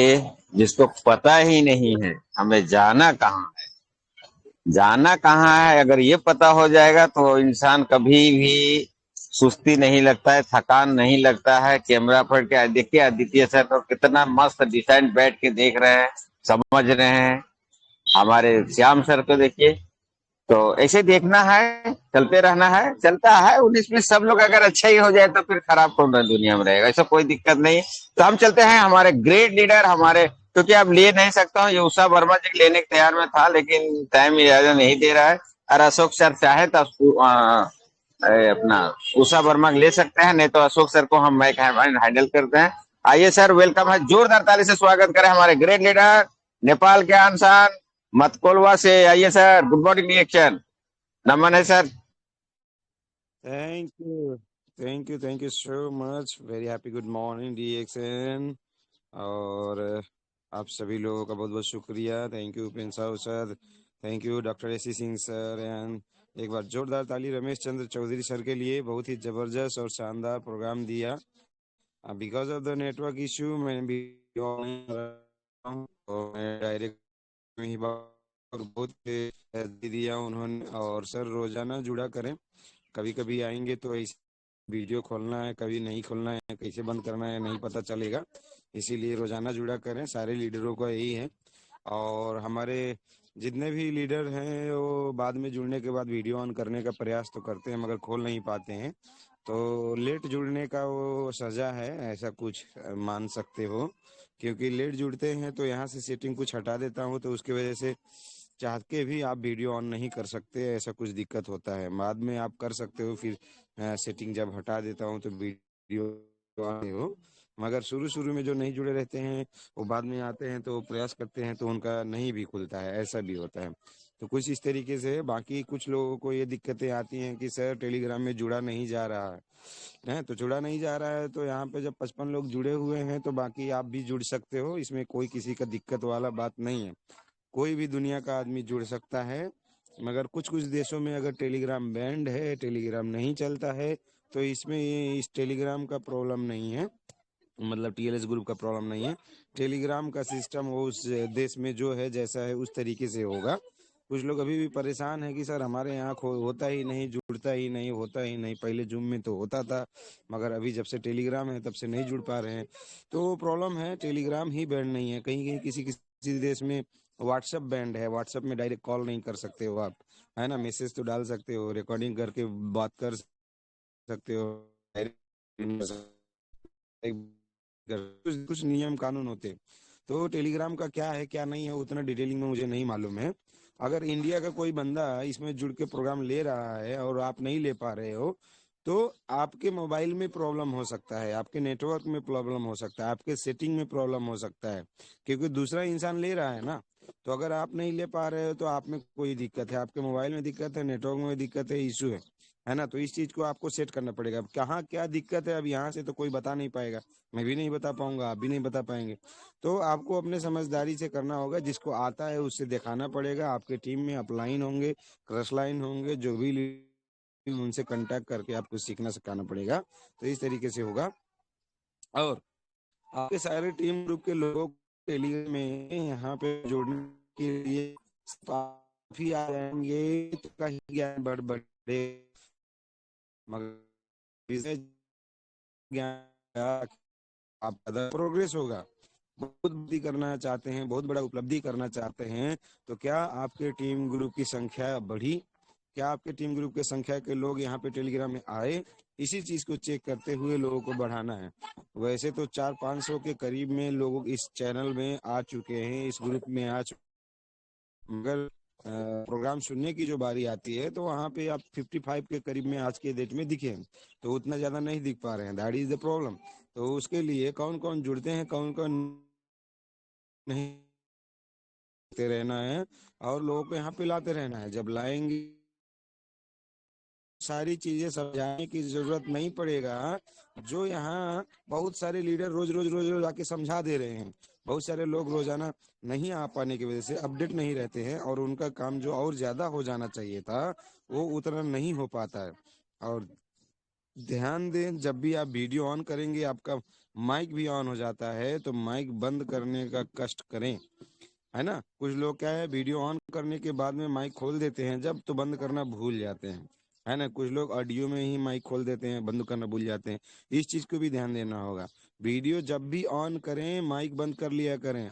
जिसको पता ही नहीं है हमें जाना कहाँ है, जाना कहाँ है, अगर ये पता हो जाएगा तो इंसान कभी भी सुस्ती नहीं लगता है, थकान नहीं लगता है। कैमरा पर क्या देखिए, आदित्य सर तो कितना मस्त डिसेंट बैठ के देख रहे हैं, समझ रहे हैं। हमारे श्याम सर को देखिए, तो ऐसे देखना है, चलते रहना है, चलता है 19 में। सब लोग अगर अच्छा ही हो जाए तो फिर खराब कौन दुनिया में रहेगा, ऐसा कोई दिक्कत नहीं। तो हम चलते हैं हमारे ग्रेट लीडर, हमारे, क्योंकि अब ले नहीं सकता हूँ, ये उषा वर्मा जी लेने के तैयार में था लेकिन टाइम इजाजत नहीं दे रहा है। और अशोक सर चाहे तो अपना उषा वर्मा ले सकते हैं, नहीं तो अशोक सर को हम मैक हैंडल करते हैं। आइए सर, वेलकम है, जोरदार ताली से स्वागत करें हमारे ग्रेट लीडर, नेपाल के आनसान मतकोलवा से। आइए सर, गुड मॉर्निंग रिएक्शन, नमन है sir. Thank you. Thank you so much. Very happy good morning DXN। और आप सभी लोगों का बहुत बहुत शुक्रिया। Thank you Upendra Sahu sir, thank you doctor AC Singh sir, and एक बार जोरदार ताली रमेश चंद्र चौधरी सर के लिए। बहुत ही जबरदस्त और शानदार प्रोग्राम दिया। Because of the network issue मैं भी डायरेक्ट में ही बहुत दिया उन्होंने। और सर रोजाना जुड़ा करें, कभी कभी आएंगे तो ऐसे वीडियो खोलना है, कभी नहीं खोलना है, कैसे बंद करना है नहीं पता चलेगा। इसीलिए रोजाना जुड़ा करें, सारे लीडरों का यही है। और हमारे जितने भी लीडर हैं वो बाद में जुड़ने के बाद वीडियो ऑन करने का प्रयास तो करते हैं मगर खोल नहीं पाते हैं, तो लेट जुड़ने का वो सजा है, ऐसा कुछ मान सकते हो। क्योंकि लेट जुड़ते हैं तो यहाँ से सेटिंग कुछ हटा देता हूँ, तो उसकी वजह से चाह के भी आप वीडियो ऑन नहीं कर सकते, ऐसा कुछ दिक्कत होता है। बाद में आप कर सकते हो, फिर सेटिंग जब हटा देता हूँ तो वीडियो ऑन हो। मगर शुरू शुरू में जो नहीं जुड़े रहते हैं वो बाद में आते हैं तो प्रयास करते हैं तो उनका नहीं भी खुलता है, ऐसा भी होता है। तो कुछ इस तरीके से। बाकी कुछ लोगों को ये दिक्कतें आती हैं कि सर टेलीग्राम में जुड़ा नहीं जा रहा है, तो जुड़ा नहीं जा रहा है तो यहाँ पे जब 55 लोग जुड़े हुए हैं तो बाकी आप भी जुड़ सकते हो, इसमें कोई किसी का दिक्कत वाला बात नहीं है। कोई भी दुनिया का आदमी जुड़ सकता है। मगर कुछ कुछ देशों में अगर टेलीग्राम बैंड है, टेलीग्राम नहीं चलता है, तो इसमें इस टेलीग्राम का प्रॉब्लम नहीं है, मतलब टीएलएस ग्रुप का प्रॉब्लम नहीं है। टेलीग्राम का सिस्टम वो उस देश में जो है जैसा है उस तरीके से होगा। कुछ लोग अभी भी परेशान है कि सर हमारे यहाँ होता ही नहीं, जुड़ता ही नहीं, होता ही नहीं। पहले जूम में तो होता था मगर अभी जब से टेलीग्राम है तब से नहीं जुड़ पा रहे हैं, तो प्रॉब्लम है। टेलीग्राम ही बैंड नहीं है, कहीं कहीं किसी किसी देश में व्हाट्सएप बैंड है, व्हाट्सएप में डायरेक्ट कॉल नहीं कर सकते हो आप, है ना। मैसेज तो डाल सकते हो, रिकॉर्डिंग करके बात कर सकते हो, कुछ कुछ नियम कानून होते हैं। तो टेलीग्राम का क्या है क्या नहीं है उतना डिटेलिंग में मुझे नहीं मालूम है। अगर इंडिया का कोई बंदा इसमें जुड़ के प्रोग्राम ले रहा है और आप नहीं ले पा रहे हो तो आपके मोबाइल में प्रॉब्लम हो सकता है, आपके नेटवर्क में प्रॉब्लम हो सकता है, आपके सेटिंग में प्रॉब्लम हो सकता है, क्योंकि दूसरा इंसान ले रहा है ना। तो अगर आप नहीं ले पा रहे हो तो आप में कोई दिक्कत है, आपके मोबाइल में दिक्कत है, नेटवर्क में दिक्कत है, इशू है ना। तो इस चीज को आपको सेट करना पड़ेगा। अब कहाँ क्या दिक्कत है अब यहाँ से तो कोई बता नहीं पाएगा, मैं भी नहीं बता पाऊंगा, आप भी नहीं बता पाएंगे। तो आपको अपने समझदारी से करना होगा, जिसको आता है उससे दिखाना पड़ेगा। आपके टीम में अपलाइन होंगे, क्रश लाइन होंगे, जो भी उनसे कांटेक्ट करके आपको सीखना सिखाना पड़ेगा। तो इस तरीके से होगा। और आपके सारे टीम ग्रुप के लोगों को टेलीग्राम में यहाँ पे जोड़ने के लिए काफी आ जाएंगे, तो कहीं ज्ञान बढ़ बढ़े मगर ज्ञान आप ज्यादा प्रोग्रेस होगा। बहुत बड़ी करना चाहते हैं, बहुत बड़ा उपलब्धि करना चाहते हैं, तो क्या आपके टीम ग्रुप की संख्या बढ़ी, क्या आपके टीम ग्रुप के संख्या के लोग यहाँ पे टेलीग्राम में आए, इसी चीज को चेक करते हुए लोगों को बढ़ाना है। वैसे तो 400-500 के करीब में लोग इस चैनल में आ चुके हैं, इस ग्रुप में आ चुके, मगर प्रोग्राम सुनने की जो बारी आती है तो वहाँ पे आप 55 के करीब में आज के डेट में दिखे, तो उतना ज्यादा नहीं दिख पा रहे हैं, दैट इज द प्रॉब्लम। तो उसके लिए कौन कौन जुड़ते हैं, कौन कौन नहीं रहना है और लोगों को यहाँ पे लाते रहना है। जब लाएंगे सारी चीजें समझाने की जरूरत नहीं पड़ेगा। जो यहाँ बहुत सारे लीडर रोज रोज रोज रोज आके समझा दे रहे हैं, बहुत सारे लोग रोजाना नहीं आ पाने की वजह से अपडेट नहीं रहते हैं और उनका काम जो और ज्यादा हो जाना चाहिए था वो उतना नहीं हो पाता है। और ध्यान दें, जब भी आप वीडियो ऑन करेंगे आपका माइक भी ऑन हो जाता है, तो माइक बंद करने का कष्ट करें, है ना। कुछ लोग क्या है वीडियो ऑन करने के बाद में माइक खोल देते हैं जब, तो बंद करना भूल जाते हैं, है ना। कुछ लोग ऑडियो में ही माइक खोल देते हैं, बंद करना भूल जाते हैं। इस चीज को भी ध्यान देना होगा। वीडियो जब भी ऑन करें माइक बंद कर लिया करें।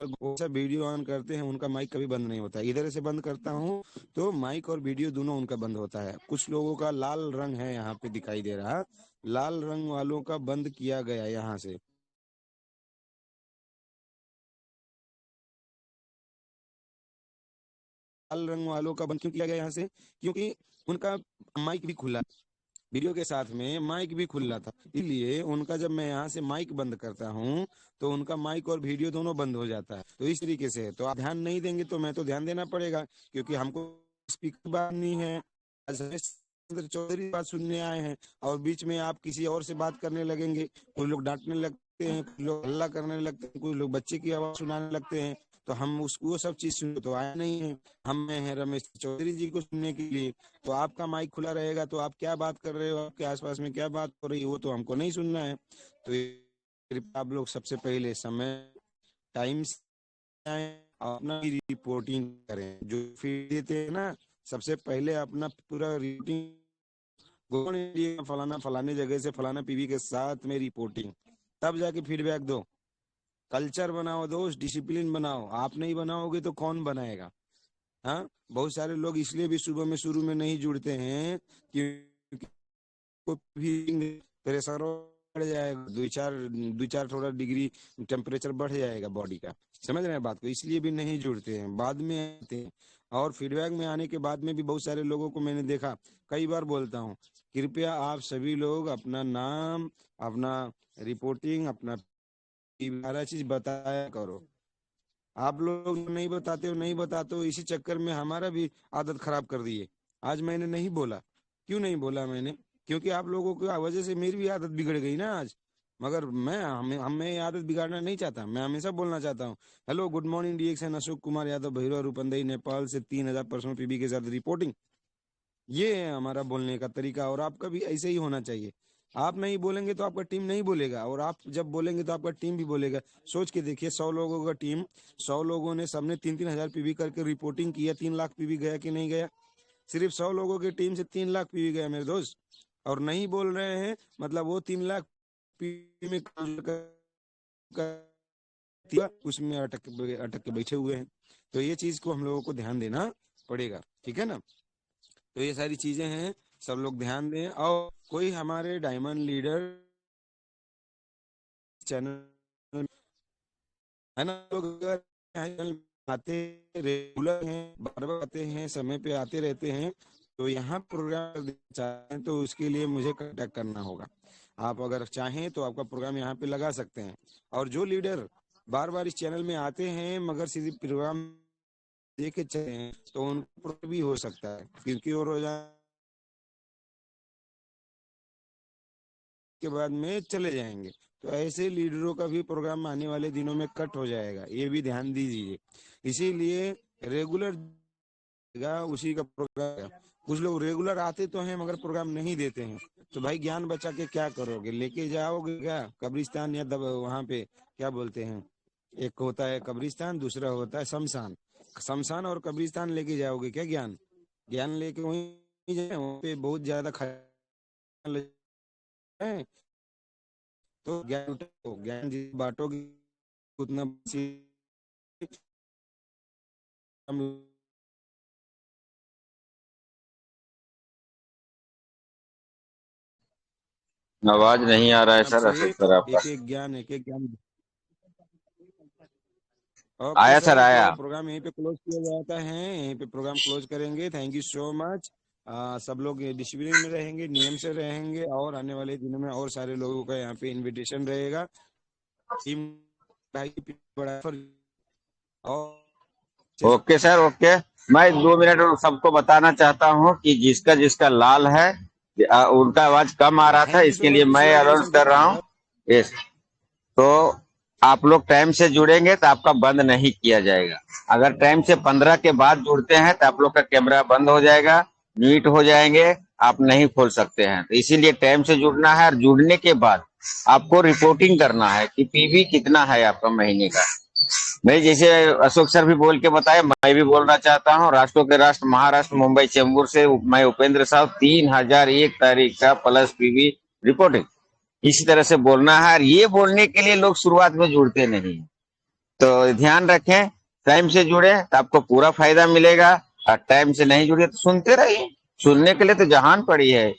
वीडियो ऑन करते हैं उनका माइक कभी बंद नहीं होता, इधर से बंद करता हूँ तो माइक और वीडियो दोनों उनका बंद होता है। कुछ लोगों का लाल रंग है यहाँ पे दिखाई दे रहा, लाल रंग वालों का बंद किया गया यहाँ से। लाल रंग वालों का बंद क्यों किया गया यहाँ से, क्योंकि उनका माइक भी खुला, वीडियो के साथ में माइक भी खुला था, इसलिए उनका जब मैं यहाँ से माइक बंद करता हूँ तो उनका माइक और वीडियो दोनों बंद हो जाता है। तो इस तरीके से तो आप ध्यान नहीं देंगे तो मैं तो ध्यान देना पड़ेगा, क्योंकि हमको स्पीकर बात नहीं है। आज हमें सुरेंद्र चौधरी बात सुनने आए हैं और बीच में आप किसी और से बात करने लगेंगे, कुछ लोग डांटने लगते हैं, कुछ लोग हल्ला करने लगते हैं, कुछ लोग बच्चे की आवाज सुनाने लगते हैं, तो हम उसको वो सब चीज सुनने तो आए नहीं है। हम हैं रमेश चौधरी जी को सुनने के लिए, तो आपका माइक खुला रहेगा तो आप क्या बात कर रहे हो, आपके आसपास में क्या बात हो रही है वो तो हमको नहीं सुनना है। तो कृपया आप लोग सबसे पहले समय टाइम से आए, अपना रिपोर्टिंग करें, जो फीड देते हैं ना, सबसे पहले अपना पूरा रिपोर्टिंग गुड इंडिया फलाना फलाने जगह से फलाना पीवी के साथ में रिपोर्टिंग, तब जाके फीडबैक दो। कल्चर बनाओ दोस्त, डिसिप्लिन बनाओ। आप नहीं बनाओगे तो कौन बनाएगा? हाँ, बहुत सारे लोग इसलिए भी सुबह में शुरू में नहीं जुड़ते हैं क्योंकि भी प्रेशर बढ़ जाएगा, दो चार थोड़ा डिग्री टेम्परेचर बढ़ जाएगा बॉडी का। समझ रहे हैं बात को? इसलिए भी नहीं जुड़ते हैं, बाद में आते हैं। और फीडबैक में आने के बाद में भी बहुत सारे लोगों को मैंने देखा, कई बार बोलता हूँ, कृपया आप सभी लोग अपना नाम, अपना रिपोर्टिंग, अपना सारा चीज बताया करो। आप लोग नहीं बताते हो, इसी चक्कर में हमारा भी आदत खराब कर दी है। आज मैंने नहीं बोला, क्यों नहीं बोला मैंने? क्योंकि आप लोगों की वजह से मेरी भी आदत बिगड़ गई ना आज। मगर मैं आदत बिगाड़ना नहीं चाहता, मैं हमेशा बोलना चाहता हूँ, हेलो गुड मॉर्निंग डीएक्सन, अशोक कुमार यादव, भैरव रूपंदेही, नेपाल से 3000 पर्सनल पीबी के साथ रिपोर्टिंग। ये है हमारा बोलने का तरीका, और आपका भी ऐसे ही होना चाहिए। आप नहीं बोलेंगे तो आपका टीम नहीं बोलेगा, और आप जब बोलेंगे तो आपका टीम भी बोलेगा। सोच के देखिए, 100 लोगों का टीम, 100 लोगों ने सबने 3-3 हजार पीवी करके रिपोर्टिंग किया, 3 लाख पीवी गया कि नहीं गया? सिर्फ 100 लोगों की टीम से 3 लाख पीवी गया मेरे दोस्त। और नहीं बोल रहे हैं मतलब वो 3 लाख पीवी में उसमें अटक के बैठे हुए हैं। तो ये चीज को हम लोगों को ध्यान देना पड़ेगा, ठीक है ना? तो ये सारी चीजें हैं, सब लोग ध्यान दें। और कोई हमारे डायमंड लीडर चैनल है ना, लोग अगर आते रेगुलर हैं, बार बार आते हैं, समय पे आते रहते हैं, तो यहाँ प्रोग्राम चाहें तो उसके लिए मुझे कांटेक्ट करना होगा। आप अगर चाहें तो आपका प्रोग्राम यहाँ पे लगा सकते हैं। और जो लीडर बार बार इस चैनल में आते हैं मगर सिर्फ प्रोग्राम देके चले हैं, तो उनको भी हो सकता है, क्योंकि वो रोजाना के बाद में चले जाएंगे। तो ऐसे लीडरों का भी प्रोग्राम आने वाले दिनों में कट हो जाएगा, ये भी ध्यान दीजिए। इसीलिए रेगुलर उसी का प्रोग्राम। कुछ लोग रेगुलर आते तो हैं मगर प्रोग्राम नहीं देते हैं, तो भाई ज्ञान बचा के क्या करोगे? लेके जाओगे क्या कब्रिस्तान या वहां पे क्या बोलते हैं, एक होता है कब्रिस्तान, दूसरा होता है शमशान। शमशान और कब्रिस्तान लेके जाओगे क्या ज्ञान? ज्ञान लेके वहीं जाए, वहाँ पे बहुत ज्यादा खर्चा है। तो ज्ञान बांटोगे उतना हम आवाज नहीं आ रहा है सर, से अशोक सर आपका। एक एक ज्ञान। ओके आया सर, सर, आया। तो प्रोग्राम यहीं पे क्लोज किया जाता है, यहीं पे प्रोग्राम क्लोज करेंगे। Thank you so much. सब लोग डिसिप्लिन में रहेंगे, नियम से रहेंगे, और आने वाले दिनों में और सारे लोगों का यहाँ पे इनविटेशन रहेगा। टीम भाई बड़ा और ओके सर, ओके। मैं 2 मिनट सबको बताना चाहता हूँ कि जिसका जिसका लाल है, उनका आवाज कम आ रहा था, थैंक यू सो इसके मच लिए मैं अनाउंस कर रहा हूँ। यस, तो आप लोग टाइम से जुड़ेंगे तो आपका बंद नहीं किया जाएगा। अगर टाइम से 15 के बाद जुड़ते हैं तो आप लोग का कैमरा बंद हो जाएगा, म्यूट हो जाएंगे, आप नहीं खोल सकते हैं। तो इसीलिए टाइम से जुड़ना है, और जुड़ने के बाद आपको रिपोर्टिंग करना है कि पीवी कितना है आपका महीने का। नहीं, जैसे अशोक सर भी बोल के बताए, मैं भी बोलना चाहता हूँ। राष्ट्रों के राष्ट्र महाराष्ट्र मुंबई चेंबूर से मैं उपेंद्र साहब, 3001 तारीख का प्लस पीवी रिपोर्टिंग। इसी तरह से बोलना है, और ये बोलने के लिए लोग शुरुआत में जुड़ते नहीं। तो ध्यान रखें, टाइम से जुड़े तो आपको पूरा फायदा मिलेगा, और टाइम से नहीं जुड़े तो सुनते रहिए। सुनने के लिए तो जहान पड़ी है,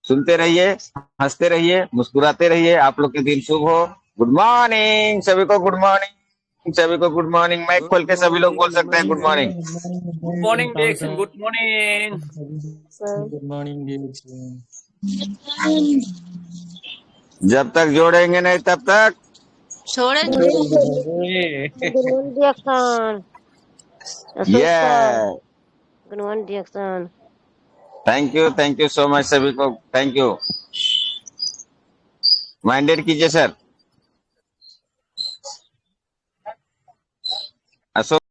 सुनते रहिए, हंसते रहिए, मुस्कुराते रहिए। आप लोग के दिन शुभ हो। गुड मॉर्निंग सभी को, गुड मॉर्निंग सभी को, गुड मॉर्निंग। माइक खोल गुड के सभी लोग मॉर्निंग, बोल सकते हैं गुड नमस्ते। Morning. Good morning DXN, good morning sir. Good morning. जब तक जोड़ेंगे नहीं तब तक छोड़ेंगे। गुड मॉर्निंग डिएक्सन, अशोक ये। Sir. Good morning DXN. Thank you so much सभी को, थैंक यू। माइंडेड कीजिए सर। अशोक